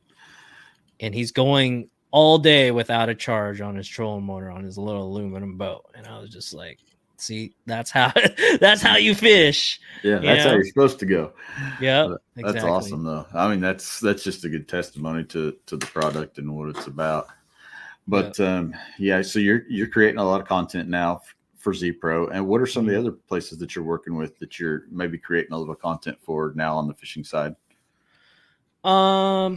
And he's going all day without a charge on his trolling motor on his little aluminum boat. And I was just like, see, that's how you fish. Yeah, that's how you're supposed to go. Yeah, That's exactly. awesome, though. I mean, that's just a good testimony to the product and what it's about. But so you're creating a lot of content now for Z Pro. And what are some of the other places that you're working with that you're maybe creating a little content for now on the fishing side? Are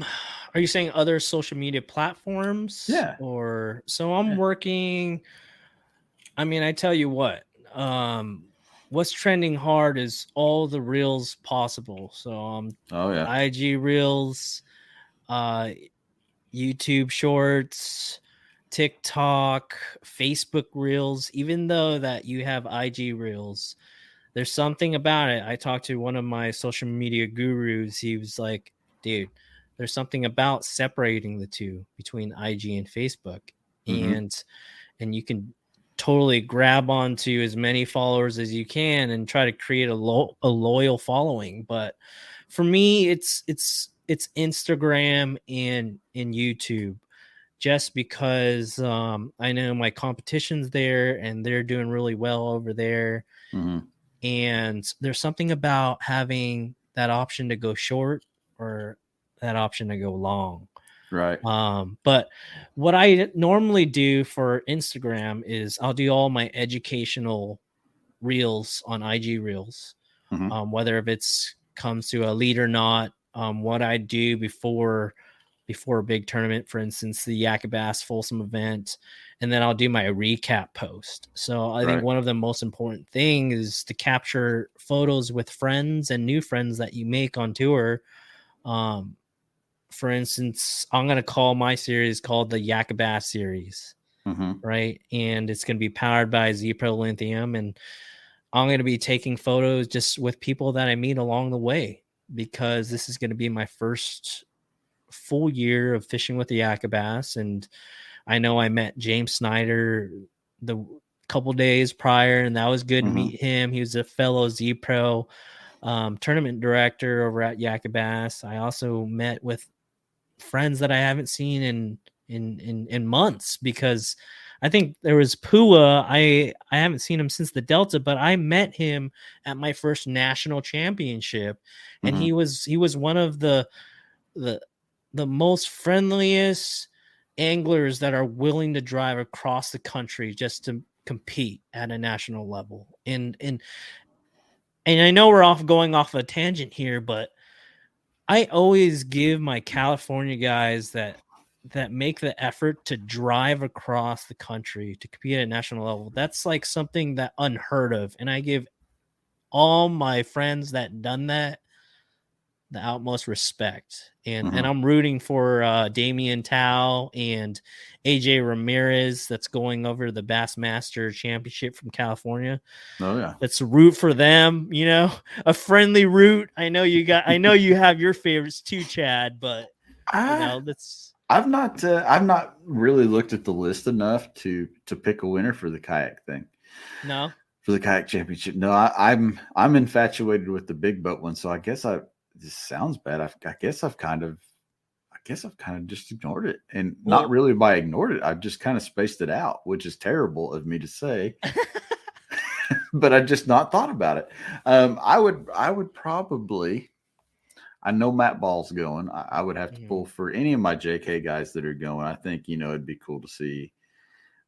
you saying other social media platforms? Yeah. Or so I'm working. I mean, I tell you what, what's trending hard is all the reels possible. So IG reels, YouTube shorts, TikTok, Facebook reels. Even though that you have IG reels, there's something about it. I talked to one of my social media gurus. He was like, dude, there's something about separating the two between IG and Facebook. And you can totally grab onto as many followers as you can and try to create a loyal following. But for me, it's Instagram and YouTube, just because I know my competition's there and they're doing really well over there. And there's something about having that option to go short or that option to go long. Right. But what I normally do for Instagram is I'll do all my educational reels on IG reels, whether if it's comes to a lead or not, what I do before a big tournament, for instance, the Yakabass Folsom event, and then I'll do my recap post. So I think one of the most important things is to capture photos with friends and new friends that you make on tour. For instance, I'm going to call my series called the Yakabass series, right? And it's going to be powered by Z Pro Lithium. And I'm going to be taking photos just with people that I meet along the way, because this is going to be my first full year of fishing with the Yakabass. And I know I met James Snyder the couple days prior, and that was good to meet him. He was a fellow Z Pro tournament director over at Yakabass. I also met with friends that I haven't seen in in months, because I think there was Pua. I haven't seen him since the Delta, but I met him at my first national championship, and he was one of the most friendliest anglers that are willing to drive across the country just to compete at a national level. And I know we're going off a tangent here, but I always give my California guys that make the effort to drive across the country to compete at a national level. That's like something that unheard of. And I give all my friends that done that the utmost respect. And I'm rooting for Damian Tao and AJ Ramirez that's going over to the Bassmaster Championship from California. Oh yeah. Let's root for them, a friendly root. I know you have your favorites too, Chad, but I've not really looked at the list enough to pick a winner for the kayak thing. No. For the kayak championship. No, I'm infatuated with the big boat one, so I guess this sounds bad. I guess I've kind of just ignored it, and not really by ignored it. I've just kind of spaced it out, which is terrible of me to say, but I just not thought about it. I would probably, I know Matt Ball's going. I would have to pull for any of my JK guys that are going. I think, it'd be cool to see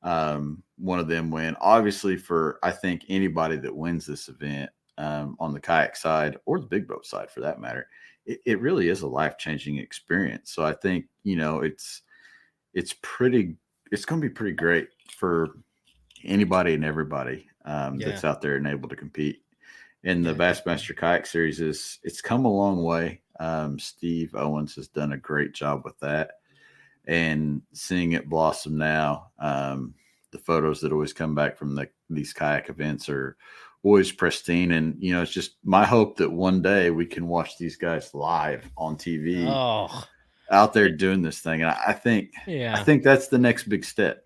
one of them win. Obviously, for I think anybody that wins this event, on the kayak side or the big boat side for that matter, it really is a life-changing experience. So I think, it's going to be pretty great for anybody and everybody that's out there and able to compete. And the Bassmaster Kayak Series it's come a long way. Steve Owens has done a great job with that, and seeing it blossom now. The photos that always come back from these kayak events are always pristine, and it's just my hope that one day we can watch these guys live on TV out there doing this thing. And I think that's the next big step,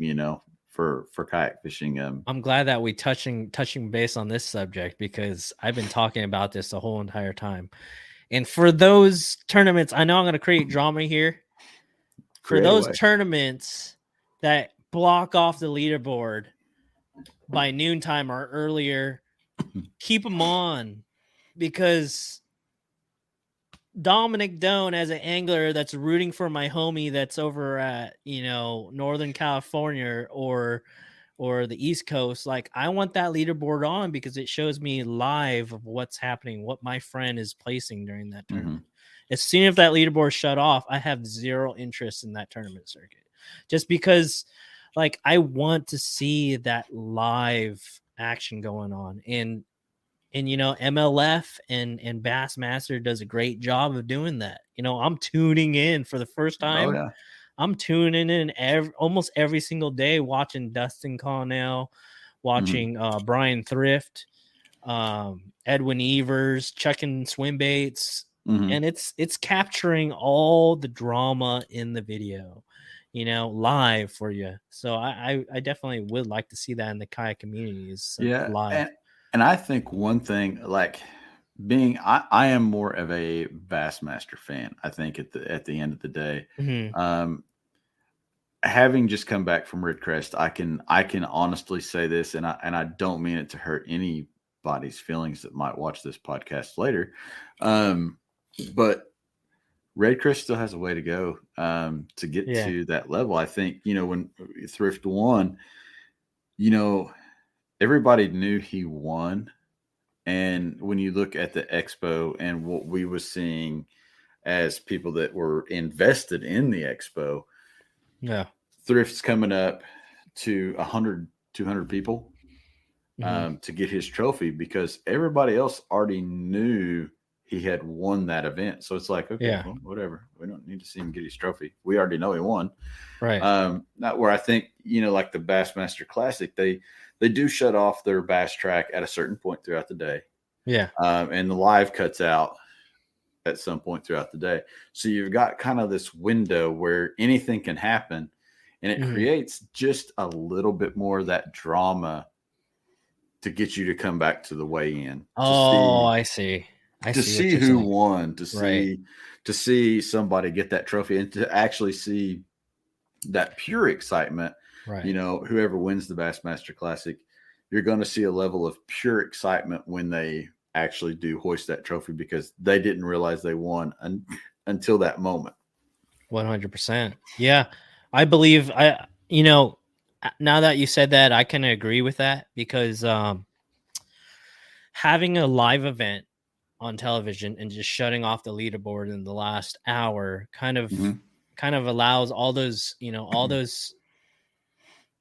for kayak fishing. I'm glad that we touching base on this subject, because I've been talking about this the whole entire time. And for those tournaments, I know I'm going to create drama here. For those tournaments that block off the leaderboard by noontime or earlier, keep them on, because Dominic Doan, as an angler that's rooting for my homie that's over at Northern California or the East Coast, like, I want that leaderboard on, because it shows me live of what's happening, what my friend is placing during that tournament. As soon as that leaderboard shut off, I have zero interest in that tournament circuit, just because, like, I want to see that live action going on. And MLF and Bassmaster does a great job of doing that. I'm tuning in for the first time. I'm tuning in almost every single day, watching Dustin Connell, watching Brian Thrift, Edwin Evers, checking swim baits, and it's capturing all the drama in the video, live for you. So I definitely would like to see that in the kayak communities live. And I think one thing, like, I am more of a Bassmaster fan. I think at the end of the day, having just come back from Red Crest, I can honestly say this, and I don't mean it to hurt anybody's feelings that might watch this podcast later, but Red Crest still has a way to go to get to that level. I think when Thrift won, everybody knew he won. And when you look at the expo and what we were seeing as people that were invested in the expo, Thrift's coming up to 100, 200 people to get his trophy, because everybody else already knew he had won that event. So it's like, okay, well, whatever. We don't need to see him get his trophy. We already know he won. Right. Not where I think, like the Bassmaster Classic, they do shut off their bass track at a certain point throughout the day. Yeah. And the live cuts out at some point throughout the day. So you've got kind of this window where anything can happen, and it creates just a little bit more of that drama to get you to come back to the weigh-in. I see. To see who won, to see somebody get that trophy, and to actually see that pure excitement, Right. whoever wins the Bassmaster Classic, you're going to see a level of pure excitement when they actually do hoist that trophy because they didn't realize they won until that moment. 100%. Yeah. I believe now that you said that, I can agree with that because having a live event on television and just shutting off the leaderboard in the last hour Mm-hmm. kind of allows all those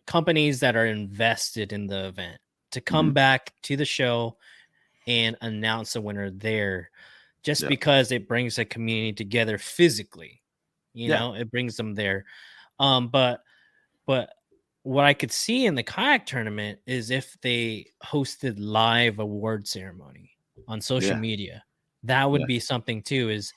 companies that are invested in the event to come Mm-hmm. back to the show and announce a winner there just Yeah. because it brings a community together physically. Yeah. It brings them there. But what I could see in the kayak tournament is if they hosted live award ceremony on social Yeah. media, that would Yeah. be something too, is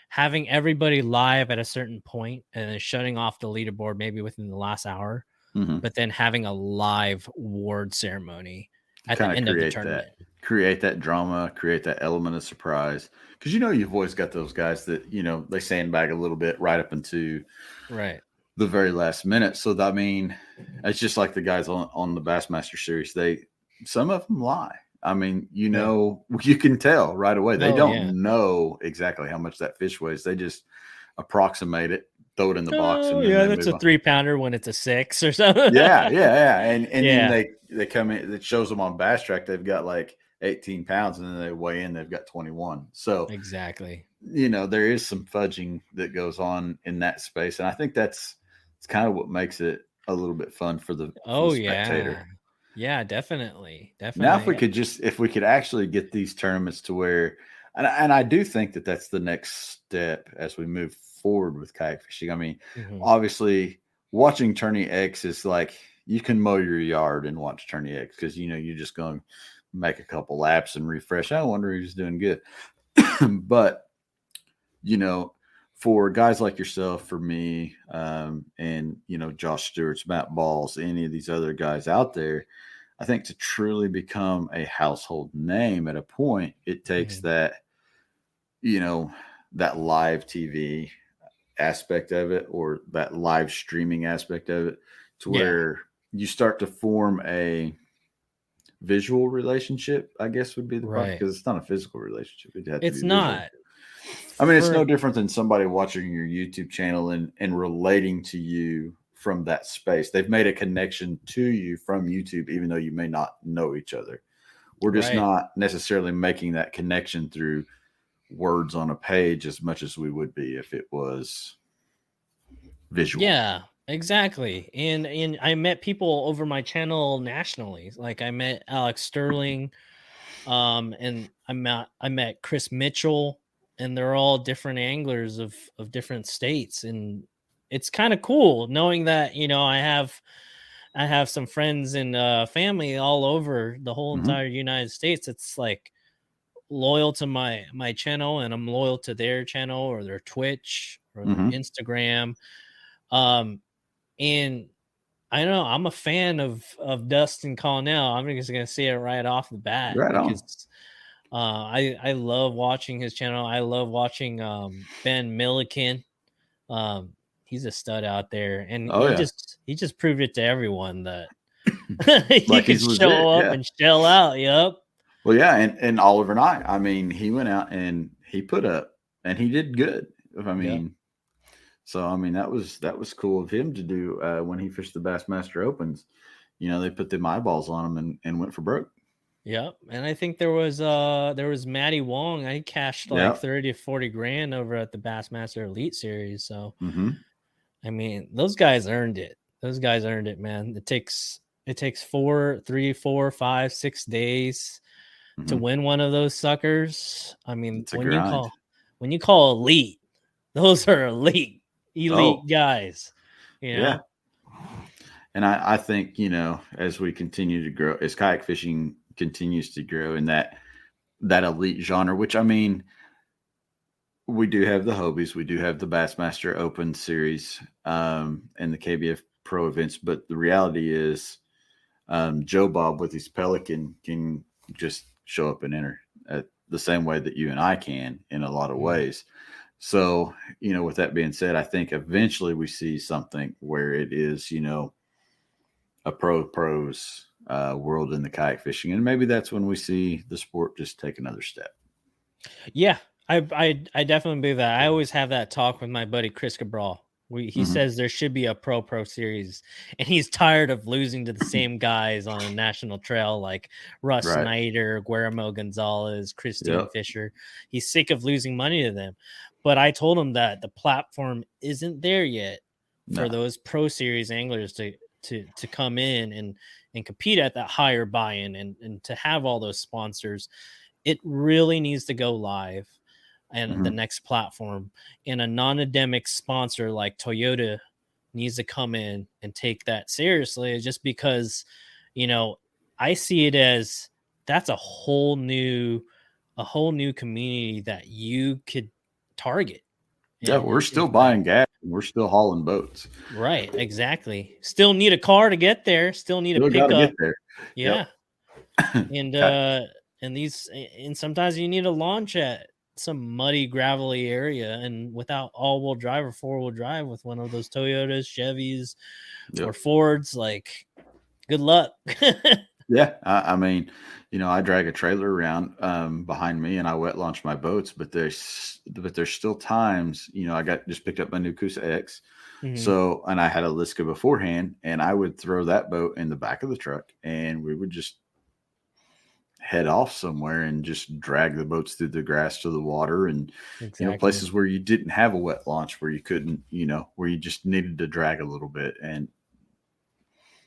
having everybody live at a certain point and then shutting off the leaderboard maybe within the last hour, Mm-hmm. but then having a live award ceremony at the Kind of end of the tournament. create that drama, create that element of surprise. Because you've always got those guys that they sandbag a little bit right up into Right. the very last minute. So I mean, it's just like the guys on the Bassmaster series. Some of them lie. I mean, Yeah. you can tell right away. They Oh yeah. don't know exactly how much that fish weighs. They just approximate it, throw it in the box, Oh and then yeah, they that's move a on. 3-pounder when it's a 6 or something. Yeah. And Yeah. then they come in. It shows them on Bass Track. They've got like 18 pounds, and then they weigh in. They've got 21. So Exactly. there is some fudging that goes on in that space, and I think it's kind of what makes it a little bit fun for the Oh spectator. yeah. Yeah, definitely. Now, Definitely. if we could actually get these tournaments to where, and I do think that that's the next step as we move forward with kayak fishing. I mean, Mhm. obviously, watching Tourney X is like you can mow your yard and watch Tourney X because you're just going to make a couple laps and refresh. I wonder who's doing good, but for guys like yourself, for me, and Josh Stewart's, Matt Balls, any of these other guys out there, I think to truly become a household name at a point, it takes Mhm. that, that live TV aspect of it or that live streaming aspect of it to Yeah. where you start to form a visual relationship, I guess would be the part, Right. because it's not a physical relationship. It'd have to It's be visual. not. I mean, it's no For different than somebody watching your YouTube channel and relating to you from that space. They've made a connection to you from YouTube, even though you may not know each other. We're just right. not necessarily making that connection through words on a page as much as we would be if it was visual. Yeah, exactly. And I met people over my channel nationally. Like I met Alex Sterling, and I met Chris Mitchell, and they're all different anglers of different states. And it's kind of cool knowing that, I have some friends and family all over the whole Mm-hmm. entire United States. It's like loyal to my channel, and I'm loyal to their channel or their Twitch or their Mm-hmm. Instagram. Um, and I know I'm a fan of Dustin Connell. I'm just gonna say it right off the bat Right on. because I love watching his channel. I love watching Ben Milliken. Um, he's a stud out there, and Oh yeah, he just proved it to everyone that he like could he's legit. show up Yeah. and shell out. Yep. Well, yeah, and Oliver Knight. I mean, he went out and he put up, and he did good. I Yep. mean, so I mean that was cool of him to do when he fished the Bassmaster Opens. They put them eyeballs on him and went for broke. Yep. And I think there was Matty Wong. I cashed like Yeah. 30 to 40 grand over at the Bassmaster Elite Series. So Mm-hmm. I mean, those guys earned it. Those guys earned it, man. It takes 3, 4, 5, 6 days to Mm-hmm. win one of those suckers. I mean, It's a when you grind. call elite, those are elite Oh, guys. yeah. And I think, as we continue to grow, as kayak fishing continues to grow in that elite genre, which I mean, we do have the Hobies, we do have the Bassmaster Open series, and the KBF Pro events, but the reality is, Joe Bob with his Pelican can just show up and enter at the same way that you and I can in a lot of Mhm. ways. So, with that being said, I think eventually we see something where it is, a pros world in the kayak fishing. And maybe that's when we see the sport just take another step. Yeah, I definitely believe that. I always have that talk with my buddy Chris Cabral. He says there should be a pro series, and he's tired of losing to the same guys on a national trail like Russ Right. Snyder, Guillermo Gonzalez, Christine Yep. Fisher. He's sick of losing money to them. But I told him that the platform isn't there yet for No. those pro series anglers to come in and compete at that higher buy-in and to have all those sponsors. It really needs to go live and the next platform, and a non-endemic sponsor like Toyota needs to come in and take that seriously, just because, I see it as that's a whole new community that you could target. Yeah, we're still buying gas and we're still hauling boats. Right, exactly. Still need a car to get there. Still need a pickup. Get there. Yeah. Yep. And sometimes you need to launch at some muddy, gravelly area, and without all-wheel drive or four-wheel drive with one of those Toyotas, Chevys, or Fords, like, good luck. Yeah, I mean, I drag a trailer around behind me, and I wet launch my boats. But there's still times, I just picked up my new Coosa X, so, and I had a Liska beforehand, and I would throw that boat in the back of the truck, and we would just head off somewhere and just drag the boats through the grass to the water, and places where you didn't have a wet launch, where you couldn't, where you just needed to drag a little bit. And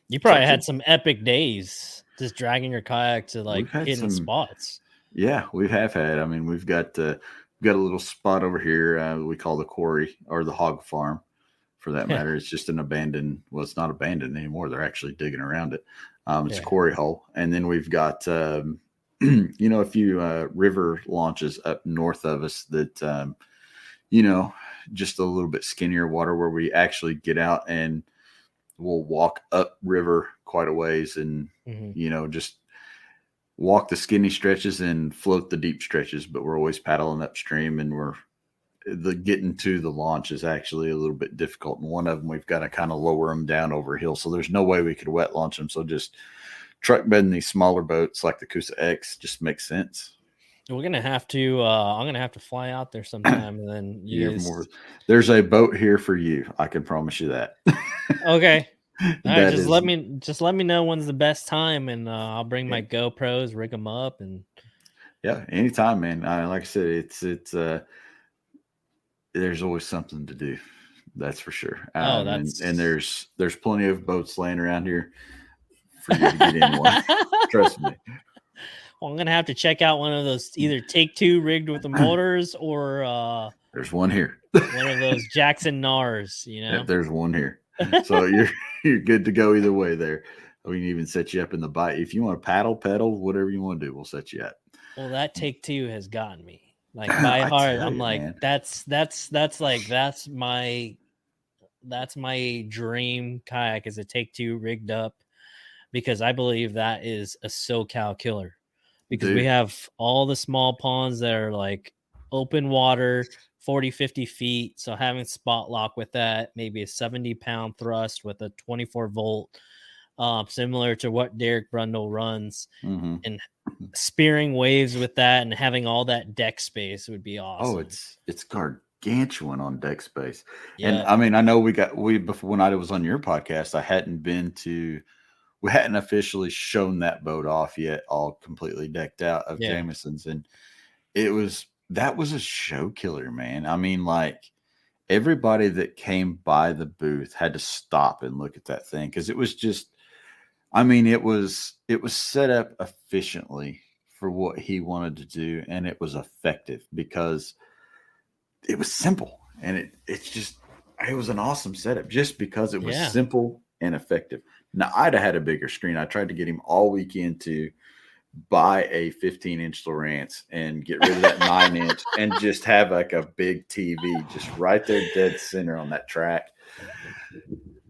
you probably had some epic days just dragging your kayak to like hidden spots. Yeah, we have had. I mean, we've got a little spot over here we call the quarry, or the hog farm for that matter. It's just an abandoned, well, it's not abandoned anymore. They're actually digging around it. It's a quarry hole. And then we've got a few river launches up north of us that just a little bit skinnier water, where we actually get out and we'll walk up river quite a ways and just walk the skinny stretches and float the deep stretches, but we're always paddling upstream, and getting to the launch is actually a little bit difficult. And one of them, we've got to kind of lower them down over a hill, so there's no way we could wet launch them. So just truck bedding these smaller boats like the Coosa X just makes sense. We're gonna have to. I'm gonna have to fly out there sometime, and then there's a boat here for you. I can promise you that. Okay. All right, just let me know when's the best time, and I'll bring my GoPros, rig them up, and anytime, man. Like I said, it's there's always something to do. That's for sure. And there's plenty of boats laying around here for you to get in one. Trust me. Well, I'm gonna have to check out one of those, either Take Two rigged with the motors, or there's one here. One of those Jackson Nars. Yep, there's one here. So you're good to go either way there. We can even set you up in the bike. If you want to pedal, whatever you want to do, we'll set you up. Well, that Take Two has gotten me. Like, by heart, I'm like, man, that's my dream kayak, is a Take Two rigged up, because I believe that is a SoCal killer. Because we have all the small ponds that are like open water, 40, 50 feet. So having spot lock with that, maybe a 70-pound thrust with a 24-volt, similar to what Derek Brundle runs, and spearing waves with that, and having all that deck space would be awesome. Oh, it's gargantuan on deck space. Yeah. And I mean, I know before, when I was on your podcast, we hadn't officially shown that boat off yet, all completely decked out of Jamison's. And that was a show killer, man. I mean, like, everybody that came by the booth had to stop and look at that thing, because it was just, I mean, it was set up efficiently for what he wanted to do, and it was effective because it was simple, and it was an awesome setup just because it was simple and effective. Now, I'd have had a bigger screen. I tried to get him all weekend to buy a 15-inch Lowrance and get rid of that 9-inch and just have like a big TV just right there dead center on that track.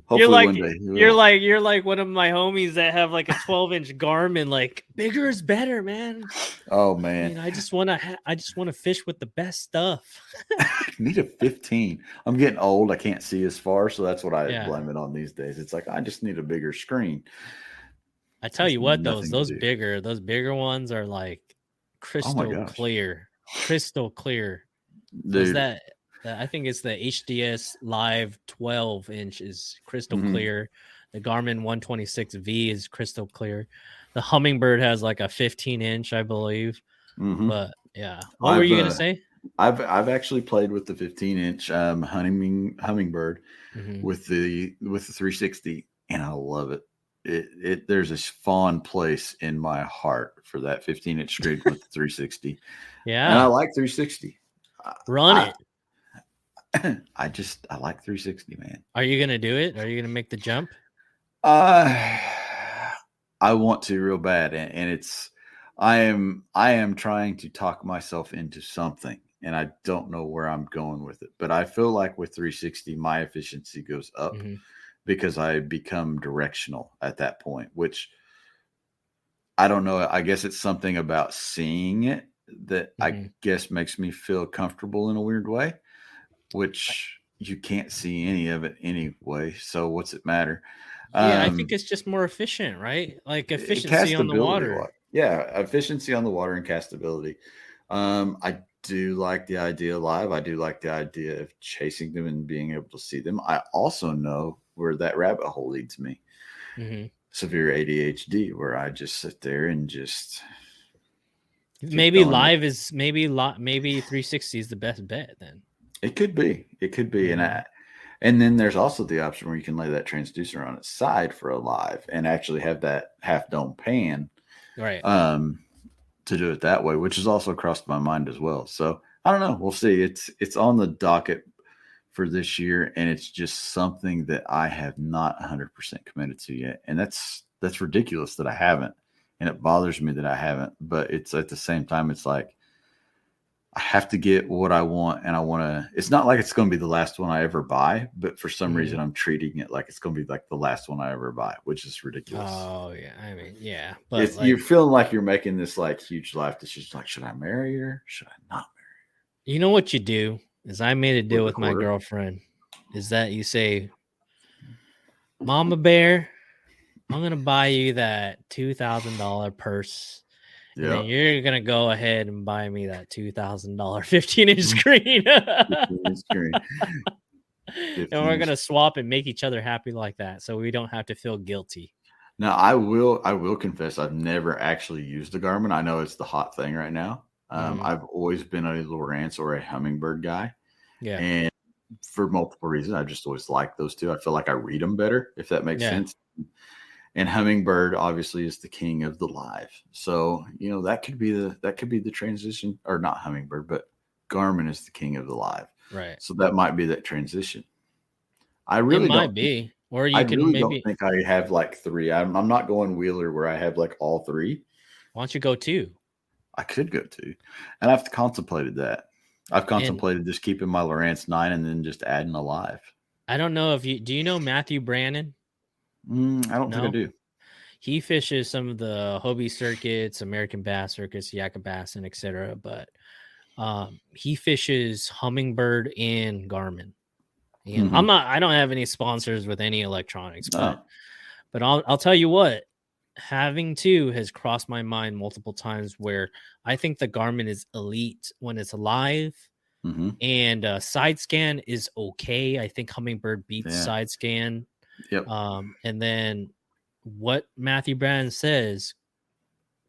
Hopefully one day he you're will. like one of my homies that have like a 12-inch Garmin. Like bigger is better, man. Oh I man, mean, I just want to fish with the best stuff. I need a 15. I'm getting old. I can't see as far, so that's what I Yeah. blame it on these days. It's like I just need a bigger screen. I tell Has you what, nothing to those do. bigger ones are like Oh my crystal gosh, clear. Those dude. I think it's the HDS Live 12-inch is crystal Mhm. clear. The Garmin 126V is crystal clear. The Hummingbird has like a 15-inch, I believe. Mhm. But yeah, what were I've you gonna say? I've actually played with the 15-inch hummingbird Mhm. with the 360, and I love it. There's this fond place in my heart for that 15-inch screen with the 360, and I Yeah, like 360. run I it. I like 360, man. Are you gonna do it? Are you gonna make the jump? Uh, I want to real bad, and I am trying to talk myself into something, and I don't know where I'm going with it. But I feel like with 360, my efficiency goes up Mhm. because I become directional at that point, which I don't know. I guess it's something about seeing it that I Mhm. guess makes me feel comfortable in a weird way, which you can't see any of it anyway. So what's it matter? Yeah, I think Um, it's just more efficient, right? Like efficiency on the Castability, water. yeah, efficiency on the water and castability. I do like the idea of live. I do like the idea of chasing them and being able to see them. I also know where that rabbit hole leads me. Mhm. Severe ADHD, where I just sit there and just keep Maybe going. live is maybe 360 is the best bet then. It could be. It could be. Mhm. And then there's also the option where you can lay that transducer on its side for a live and actually have that half dome pan Right. um, to do it that way, which has also crossed my mind as well. So I don't know. We'll see. It's on the docket for this year, and it's just something that I have not 100% committed to yet, and that's ridiculous that I haven't, and it bothers me that I haven't. But it's at the same time, it's like I have to get what I want, and I want to. It's not like it's going to be the last one I ever buy, but for some reason, Mhm. I'm treating it like it's going to be like the last one I ever buy, which is ridiculous. Oh yeah, I mean, yeah, but It's you're like, feeling like you're making this like huge life decision. Like, should I marry her? Should I not you know what you do is I made a deal flip a with my quarter? girlfriend. Is that you say, Mama Bear, I'm gonna buy you that $2,000 purse, and then Yeah. you're gonna go ahead and buy me that $2,000 15-inch screen, 15 screen. and we're 15 gonna swap and make each other happy like that, so we don't have to feel guilty. Now I will confess I've never actually used a Garmin. I know it's the hot thing right now. Mhm. I've always been a Lowrance or a Hummingbird guy, Yeah, and for multiple reasons, I just always liked those two. I feel like I read them better, if that makes yeah. sense. And Hummingbird obviously is the king of the live, so that could be the transition, or not Hummingbird, but Garmin is the king of the live, Right. so that might be that transition. I It really might don't be, or I you can really don't maybe. think I have like 3. I'm not going Wheeler where I have like all 3. Why don't you go 2? I could go to, and I've contemplated that. I've And contemplated just keeping my Lowrance 9 and then just adding a live. I don't know if you know Matthew Brannon? I don't think I No? do. He fishes some of the Hobie circuits, American Bass circuits, Yakka Bass, and etc. But he fishes Hummingbird and Garmin. And Mhm. I don't have any sponsors with any electronics, No. but I'll tell you what, having two has crossed my mind multiple times where I think the Garmin is elite when it's live, Mhm. and side scan is okay. I think Hummingbird beats Yeah. side scan. Yep. And then what Matthew Brand says,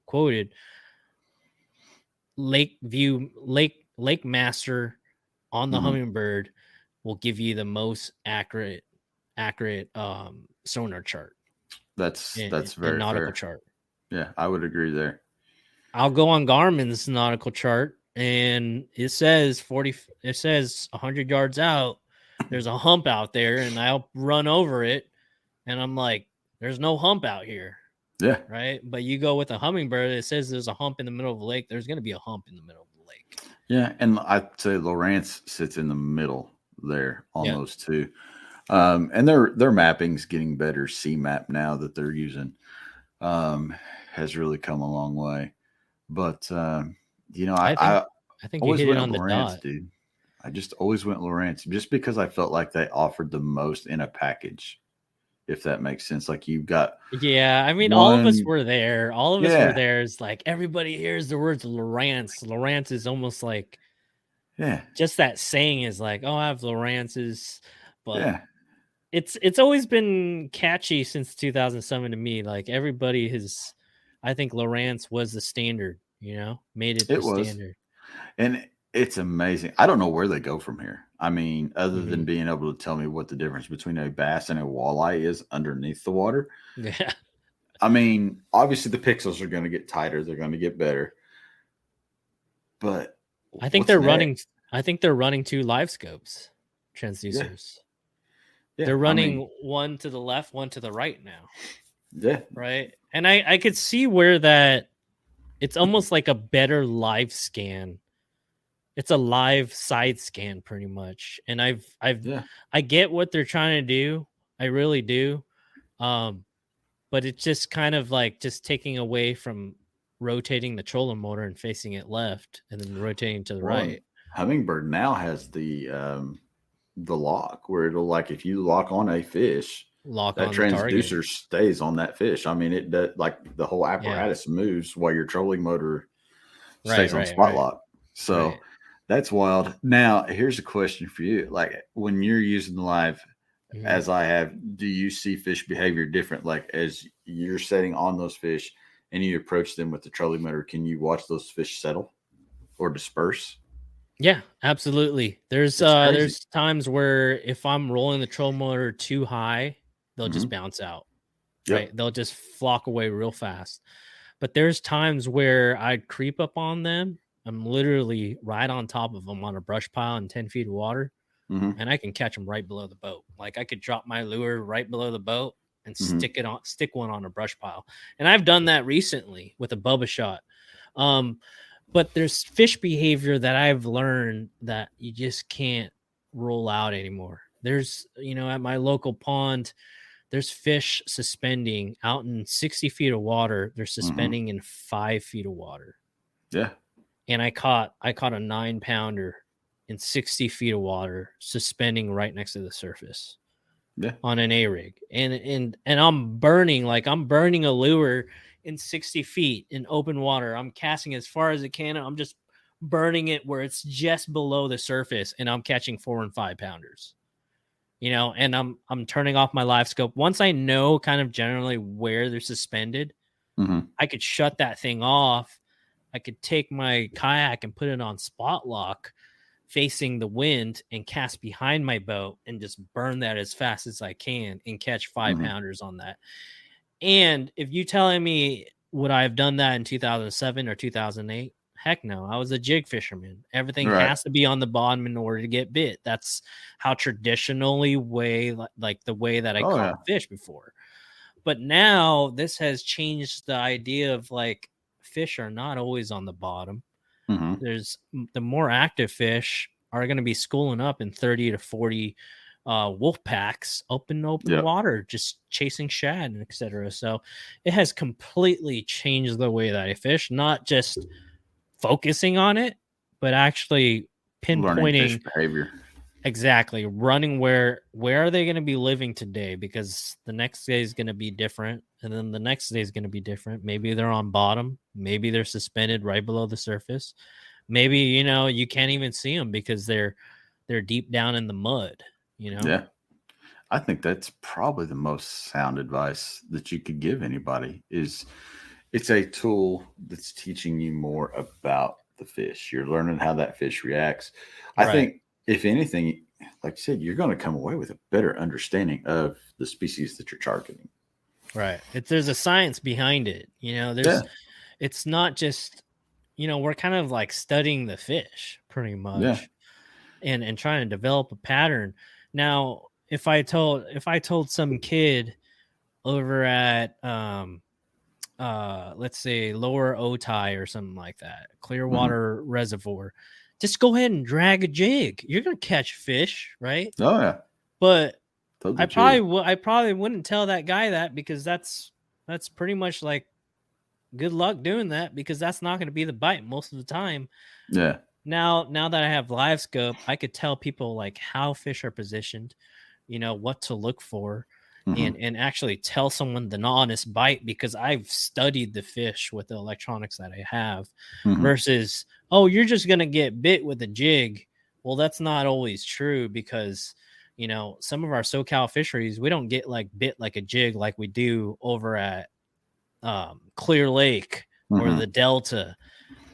quoted, Lake Master on the Mhm. Hummingbird will give you the most accurate sonar chart That's and very nautical fair. chart. Yeah, I would agree there. I'll go on Garmin's nautical chart, and it says 100 yards out there's a hump out there, and I'll run over it, and I'm like, there's no hump out here, Yeah. right? But you go with a Hummingbird, it says there's a hump in the middle of the lake. There's going to be a hump in the middle of the lake. Yeah, and I'd say Lowrance sits in the middle there on Yeah. those two. And their mapping's getting better. CMAP now that they're using has really come a long way. But I think I I think you always hit it went on the Lawrence, dot. dude. I just always went Lawrence just because I felt like they offered the most in a package, if that makes sense. Like you got Yeah, I mean, all of us one, were there. All of us were yeah, there. It's like everybody hears the words Lawrence. Lawrence is almost like yeah, just that saying is like, oh, I have Lawrence's, but yeah. it's always been catchy since 2007 to me. Like everybody has, I think Lawrence was the standard. Made it the It was, standard. and it's amazing. I don't know where they go from here. I mean, other than Hmm. being able to tell me what the difference between a bass and a walleye is underneath the water. Yeah, I mean, obviously the pixels are going to get tighter. They're going to get better. But I think what's they're next? running. I think they're running two live scopes Yeah, transducers. yeah. They're I mean, running one to the left, one to the right now. yeah, Right. And I could see where that it's almost like a better live scan. It's a live side scan pretty much. And yeah. I get what they're trying to do. I really do. Um, but it's just kind of like just taking away from rotating the trolling motor and facing it left and then rotating to the Well, and right. Hummingbird now has the lock where it'll like if you lock on a fish, Lock that on the target. transducer stays on that fish. I mean, it does like the whole Yeah. apparatus moves while your trolling motor Right, stays on right, spot right. lock. So Right. that's wild. Now, here's a question for you: like when you're using the live, Mhm. as I have, do you see fish behavior different? Like as you're setting on those fish and you approach them with the trolling motor, can you watch those fish settle or disperse? Yeah, absolutely. It's crazy. There's times where if I'm rolling the troll motor too high, they'll just Hmm. bounce out, right? Yep. They'll just flock away real fast. But there's times where I'd creep up on them. I'm literally right on top of them on a brush pile in 10 feet of water, Hmm. and I can catch them right below the boat. Like I could drop my lure right below the boat and Hmm. stick one on a brush pile. And I've done that recently with a Bubba shot. Um, but there's fish behavior that I've learned that you just can't roll out anymore. There's, at my local pond, there's fish suspending out in 60 feet of water. They're Hmm. suspending in 5 feet of water. Yeah. And I caught a 9-pounder in 60 feet of water suspending right next to the surface Yeah. on an A rig. And I'm burning a lure in 60 feet in open water. I'm casting as far as it can. I'm just burning it where it's just below the surface, and I'm catching 4 and 5 pounders. And I'm turning off my live scope. Once I know kind of generally where they're suspended, Hmm. I could shut that thing off. I could take my kayak and put it on spot lock facing the wind and cast behind my boat and just burn that as fast as I can and catch 5 pounders on that. And if you telling me would I have done that in 2007 or 2008? Heck no. I was a jig fisherman. Everything Right. has to be on the bottom in order to get bit. That's how traditionally like the way that I Oh yeah. caught fish before. But now this has changed the idea of like fish are not always on the bottom. Hmm. There's the more active fish are going to be schooling up in 30 to 40 wolf packs up in open Yep. water, just chasing shad and etc. So it has completely changed the way that I fish, not just focusing on it, but actually Learning fish pinpointing behavior. exactly running where are they going to be living today, because the next day is going to be different, and then the next day is going to be different. Maybe they're on bottom, maybe they're suspended right below the surface, maybe you can't even see them because they're deep down in the mud. Yeah. I think that's probably the most sound advice that you could give anybody is it's a tool that's teaching you more about the fish. You're learning how that fish reacts. I Right, think if anything, like you said, you're going to come away with a better understanding of the species that you're targeting. right. There's a science behind it. Yeah. It's not just we're kind of like studying the fish pretty Yeah. much and trying to develop a pattern. Now, if I told some kid over at let's say Lower Otay or something like that, Hmm. Clearwater Reservoir, just go ahead and drag a jig. You're gonna catch fish, right? Oh yeah. But I probably wouldn't tell that guy that, because that's pretty much like, good luck doing that, because that's not going to be the bite most of the time. Yeah. Now that I have live scope, I could tell people like how fish are positioned, what to look for, and actually tell someone the honest bite, because I've studied the fish with the electronics that I have, versus, oh, you're just going to get bit with a jig. Well, that's not always true, because some of our SoCal fisheries, we don't get like bit like a jig like we do over at Clear Lake or the Delta,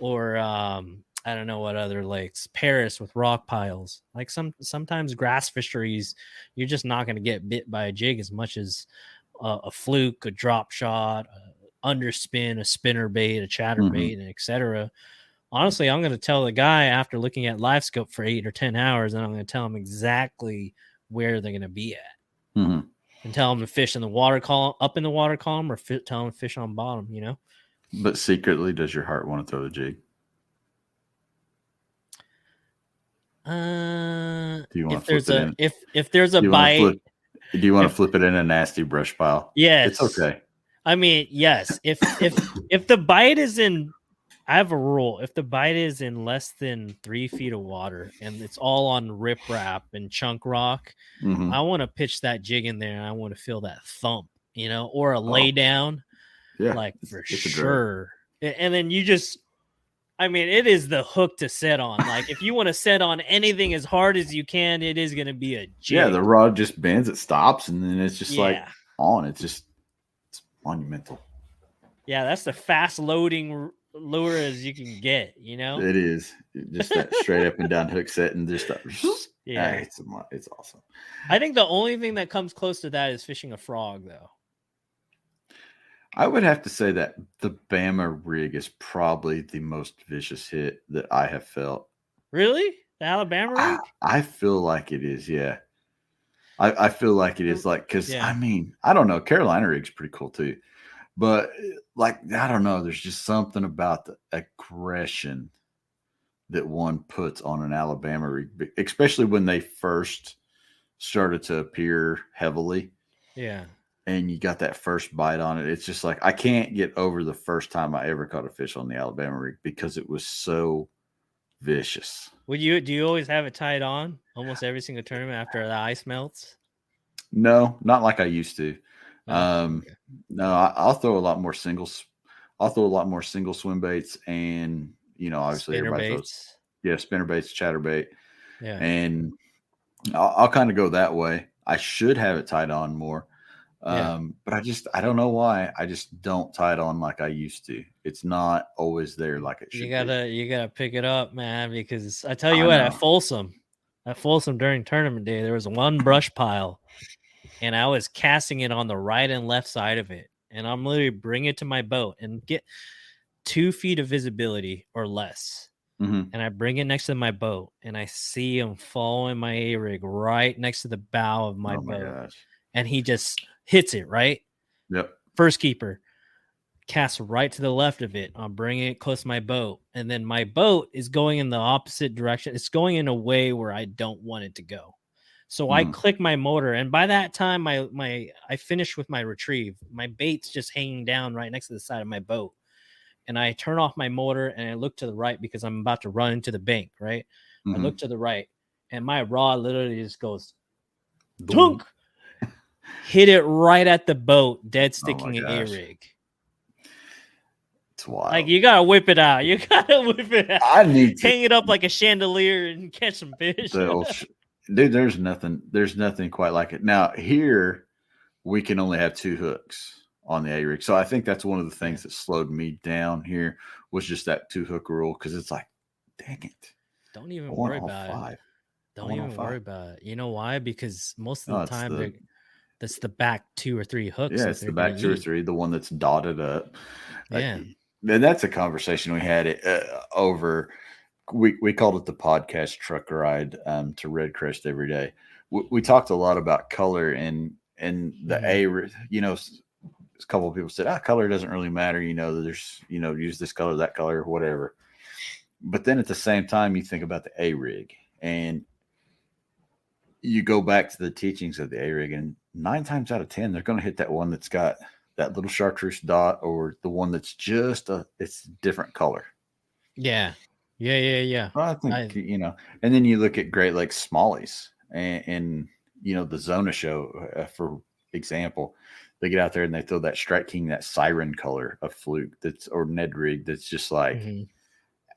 or I don't know what other lakes, Paris with rock piles. Like sometimes grass fisheries, you're just not going to get bit by a jig as much as a fluke, a drop shot, a underspin, a spinner bait, a chatterbait, and etc. Honestly, I'm going to tell the guy after looking at live scope for 8 or 10 hours, and I'm going to tell him exactly where they're going to be at, and tell them to fish in the water column, up in the water column, or tell them to fish on bottom. But secretly, does your heart want to throw the jig? Do you want to flip it in? If there's a bite, do you want to flip it in a nasty brush pile? Yes, it's okay. I mean, yes. If the bite is in, I have a rule. If the bite is in less than 3 feet of water and it's all on riprap and chunk rock, I want to pitch that jig in there, and I want to feel that thump, or a lay down, like for sure. And then you just, I mean, it is the hook to set on. Like, if you want to set on anything as hard as you can, it is going to be a jig. Yeah, the rod just bends, it stops, and then it's just like on. It's monumental. Yeah, that's the fast loading lure as you can get, It is just that straight up and down hook set, and just it's awesome. I think the only thing that comes close to that is fishing a frog, though. I would have to say that the Bama rig is probably the most vicious hit that I have felt. Really? The Alabama rig? I feel like it is, yeah. I feel like it is, like, because, I mean, I don't know. Carolina rig's pretty cool, too. But, like, I don't know. There's just something about the aggression that one puts on an Alabama rig, especially when they first started to appear heavily. Yeah. And you got that first bite on it. It's just like, I can't get over the first time I ever caught a fish on the Alabama rig, because it was so vicious. Do you always have it tied on almost every single tournament after the ice melts? No, not like I used to. Okay. No, I'll throw a lot more singles. I'll throw a lot more single swim baits, and obviously spinner everybody baits. throws spinner baits, chatterbait. Yeah. And I'll kind of go that way. I should have it tied on more. But I don't know why. I just don't tie it on like I used to. It's not always there like it should be. You gotta pick it up, man, because I tell you what, at Folsom during tournament day, there was one brush pile, and I was casting it on the right and left side of it, and I'm literally bringing it to my boat and get 2 feet of visibility or less. And I bring it next to my boat, and I see him following my A-rig right next to the bow of my boat. And he just hits it, right? Yep. First keeper. Casts right to the left of it. I'm bringing it close to my boat. And then my boat is going in the opposite direction. It's going in a way where I don't want it to go. So I click my motor. And by that time, I finished with my retrieve. My bait's just hanging down right next to the side of my boat. And I turn off my motor, and I look to the right because I'm about to run into the bank, right? I look to the right, and my rod literally just goes, dunk. Hit it right at the boat, dead sticking an A-rig. It's wild. Like, you gotta whip it out. I need to hang it up like a chandelier and catch some fish. Dude, there's nothing quite like it. Now, here we can only have 2 hooks on the A-rig. So I think that's one of the things that slowed me down here, was just that 2 hook rule, because it's like, dang it. Don't even worry about it. Don't even worry about it. You know why? Because most of the time that's the back 2 or 3 hooks. Yeah, it's the back 2 or 3, the one that's dotted up. Yeah. And that's a conversation we had over. We called it the podcast truck ride to Red Crest every day. We talked a lot about color and the A. A couple of people said, color doesn't really matter. There's use this color, that color, whatever. But then at the same time, you think about the A rig, and you go back to the teachings of the A-rig, and 9 times out of 10, they're going to hit that one that's got that little chartreuse dot, or the one that's just it's different color. Yeah. Well, I think, and then you look at Great Lakes smallies and the Zona show, for example, they get out there and they throw that Strike King, that siren color of fluke or Ned rig. That's just like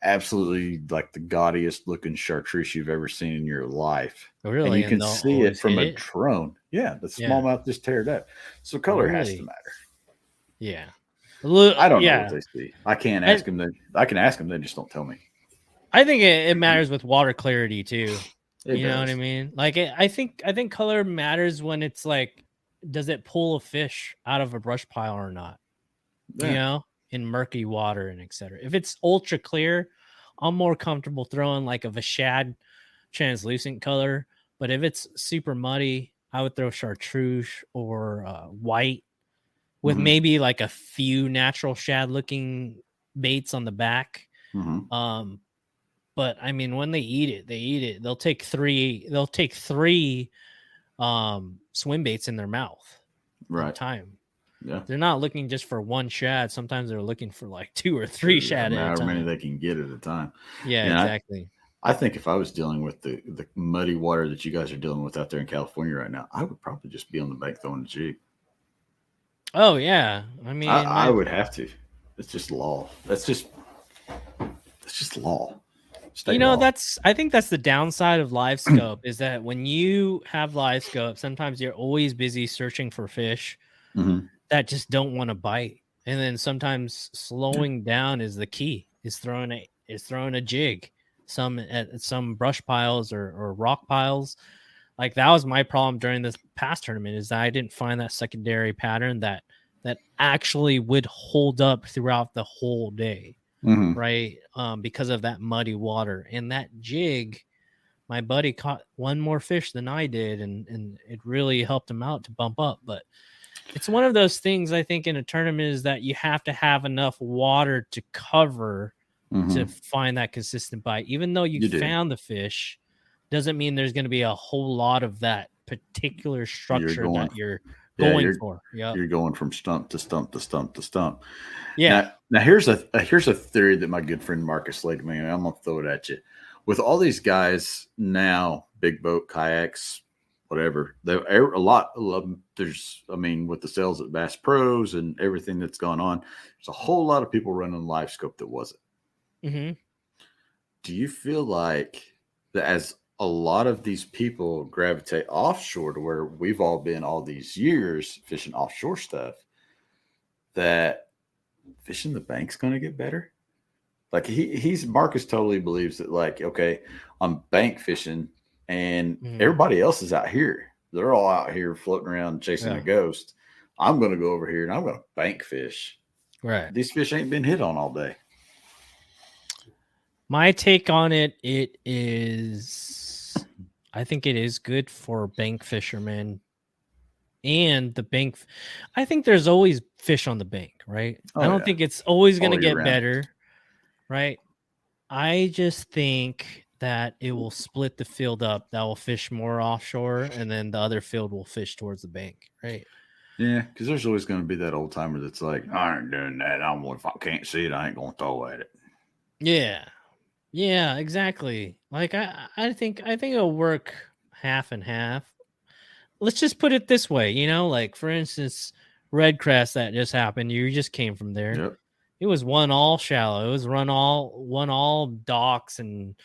absolutely like the gaudiest looking chartreuse you've ever seen in your life. Really? And you can see it from a drone. Yeah. The smallmouth just tear it up. So color has to matter. Yeah. I don't know what they see. I can't ask them. I can ask them. They just don't tell me. I think it matters with water clarity too. You know what I mean? Like I think color matters when it's like, does it pull a fish out of a brush pile or not? Yeah. In murky water and etc. If it's ultra clear, I'm more comfortable throwing like a shad translucent color. But if it's super muddy, I would throw chartreuse or white with maybe like a few natural shad looking baits on the back. But I mean, when they eat it. They'll take three swim baits in their mouth at a time. Yeah. They're not looking just for one shad. Sometimes they're looking for like 2 or 3 shad at a time. However many they can get at a time. Yeah, exactly. I think if I was dealing with the muddy water that you guys are dealing with out there in California right now, I would probably just be on the bank throwing a jig. Oh yeah. I mean, I would have to. It's just law. That's just law. I think that's the downside of live scope is that when you have live scope, sometimes you're always busy searching for fish that just don't want to bite. And then sometimes slowing down is the key, is throwing a jig, at some brush piles or rock piles. Like that was my problem during this past tournament, is that I didn't find that secondary pattern that actually would hold up throughout the whole day. Right. Because of that muddy water. And that jig, my buddy caught one more fish than I did, and it really helped him out to bump up. But it's one of those things, I think, in a tournament, is that you have to have enough water to cover to find that consistent bite. Even though you found the fish, doesn't mean there's going to be a whole lot of that particular structure that you're going for. Yeah, you're going from stump to stump to stump to stump. Yeah. Now here's a theory that my good friend Marcus laid to me, and I'm gonna throw it at you. With all these guys now, big boat, kayaks, whatever, a lot of them. With the sales at Bass Pros and everything that's gone on, there's a whole lot of people running live scope that wasn't. Do you feel like that as a lot of these people gravitate offshore to where we've all been all these years fishing offshore stuff, that fishing the bank's going to get better? Like Marcus totally believes that, like, okay, I'm bank fishing and everybody else is out here. They're all out here floating around chasing a ghost. I'm going to go over here and I'm going to bank fish. Right. These fish ain't been hit on all day. My take on it is, I think it is good for bank fishermen and the bank. I think there's always fish on the bank, right? I don't think it's always going to get better, right? I just think that it will split the field up. That will fish more offshore, and then the other field will fish towards the bank, right? Yeah, because there's always going to be that old timer that's like, I ain't doing that. If I can't see it, I ain't going to throw at it. Yeah, exactly. Like I think it'll work half and half. Let's just put it this way, like for instance, Red Crest that just happened. You just came from there. Yep. It was one all shallow. It was one all docks and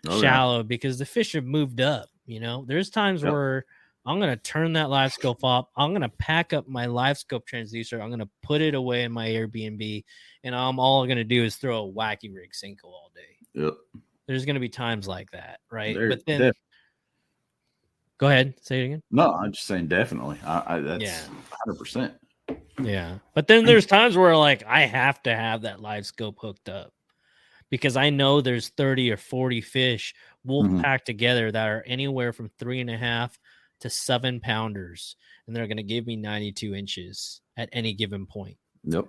shallow because the fish have moved up. There's times where I'm going to turn that live scope off. I'm going to pack up my live scope transducer. I'm going to put it away in my Airbnb, and I'm all going to do is throw a wacky rig Senko all day. Yep. There's going to be times like that, right? But then, go ahead, say it again. No, I'm just saying definitely. That's 100%. Yeah, but then there's times where like I have to have that live scope hooked up because I know there's 30 or 40 fish wolf packed together that are anywhere from 3.5 to 7 pounders, and they're going to give me 92 inches at any given point. Yep.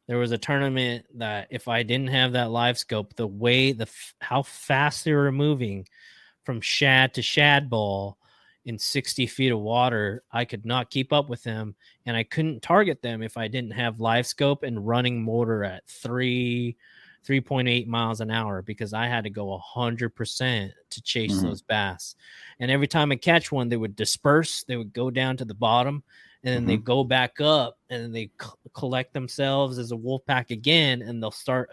There was a tournament that if I didn't have that live scope, the way how fast they were moving from shad to shad ball, in 60 feet of water, I could not keep up with them, and I couldn't target them if I didn't have live scope and running motor at 3.8 miles an hour, because I had to go 100% to chase those bass. And every time I catch one, they would disperse. They would go down to the bottom, and then they go back up, and then they collect themselves as a wolf pack again, and they'll start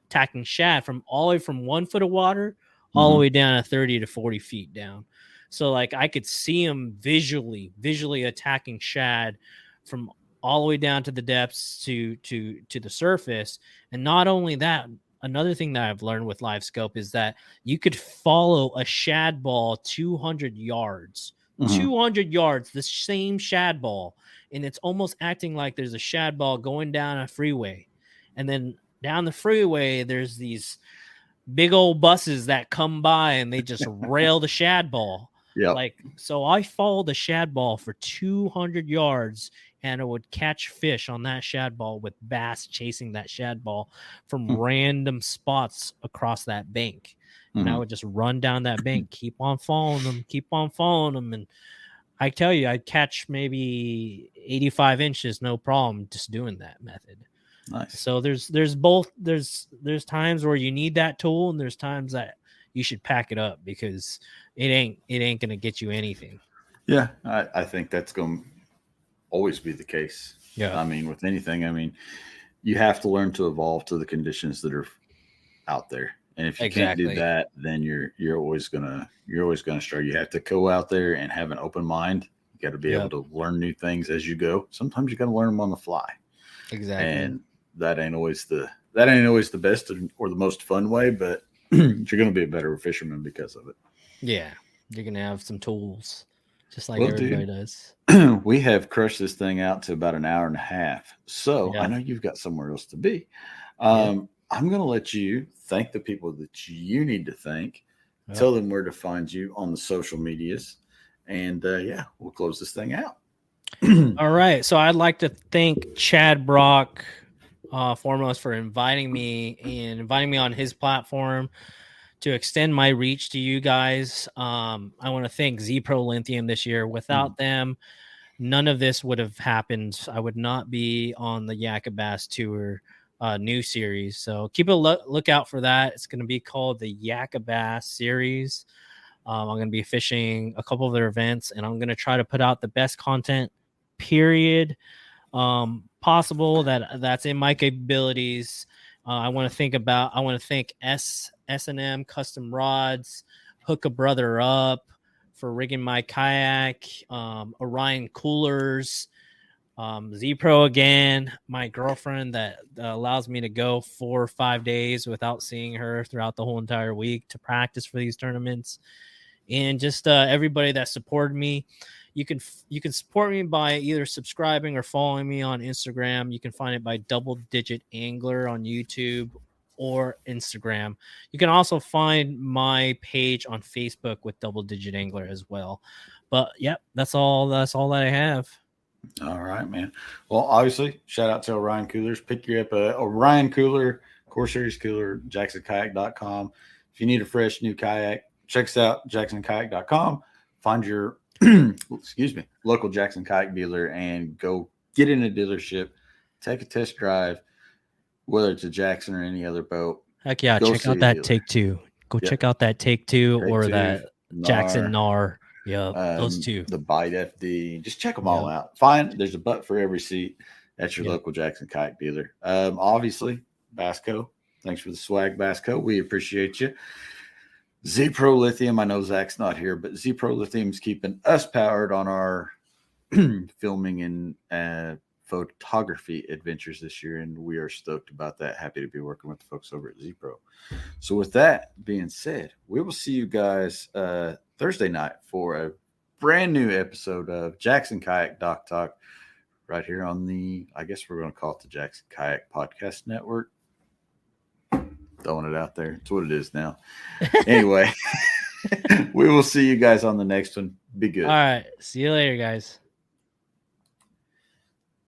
attacking shad from all the way from 1 foot of water all the way down to 30 to 40 feet down. So like I could see them visually attacking shad from all the way down to the depths to the surface. And not only that, another thing that I've learned with live scope is that you could follow a shad ball 200 yards. 200 yards, the same shad ball, and it's almost acting like there's a shad ball going down a freeway, and then down the freeway there's these big old buses that come by and they just rail the shad ball. Like, so I followed the shad ball for 200 yards, and I would catch fish on that shad ball with bass chasing that shad ball from random spots across that bank. And I would just run down that bank, keep on following them. And I tell you, I'd catch maybe 85 inches, no problem, just doing that method. Nice. So there's both, there's times where you need that tool, and there's times that you should pack it up, because it ain't going to get you anything. Yeah. I think that's going to always be the case. Yeah. I mean, with anything, I mean, you have to learn to evolve to the conditions that are out there. And if you can't do that, then you're always gonna struggle. You have to go out there and have an open mind. You got to be able to learn new things as you go. Sometimes you got to learn them on the fly. Exactly. And that ain't always the best or the most fun way, but you're going to be a better fisherman because of it. Yeah, you're gonna have some tools, just like everybody does. We have crushed this thing out to about an hour and a half. So I know you've got somewhere else to be. I'm going to let you thank the people that you need to thank. Tell them where to find you on the social medias. And we'll close this thing out. All right. So I'd like to thank Chad Brock foremost for inviting me on his platform to extend my reach to you guys. I want to thank Z-Pro Lithium this year. Without them, none of this would have happened. I would not be on the Yakabass Tour new series. So keep a lookout for that. It's going to be called the Yakabass series. I'm going to be fishing a couple of their events, and I'm going to try to put out the best content period possible that's in my capabilities. I want to thank S&M Custom Rods, Hook a Brother Up for rigging my kayak, Orion Coolers, Z-Pro again, my girlfriend that allows me to go 4 or 5 days without seeing her throughout the whole entire week to practice for these tournaments, and just everybody that supported me. You can support me by either subscribing or following me on Instagram. You can find it by Double Digit Angler on YouTube or Instagram. You can also find my page on Facebook with Double Digit Angler as well. But that's all that I have. All right, man. Well, obviously, shout out to Orion Coolers. Pick you up a Orion Cooler, Core Series Cooler, JacksonKayak.com. If you need a fresh new kayak, check us out, JacksonKayak.com. Find your local Jackson Kayak dealer and go get in a dealership, take a test drive, whether it's a Jackson or any other boat. Heck yeah, check out that Take Two. Check out that Take Two or that Jackson Nar. Those two. The Bite FD. Just check them all out. There's a butt for every seat at your local Jackson Kayak dealer. Obviously, Bassco. Thanks for the swag, Bassco. We appreciate you. Z-Pro Lithium. I know Zach's not here, but Z-Pro Lithium's keeping us powered on our filming and photography adventures this year, and we are stoked about that. Happy to be working with the folks over at Z-Pro. So with that being said, we will see you guys Thursday night for a brand new episode of Jackson Kayak Dock Talk right here on I guess we're going to call it the Jackson Kayak Podcast Network. Throwing it out there. It's what it is now. Anyway, we will see you guys on the next one. Be good. All right. See you later, guys.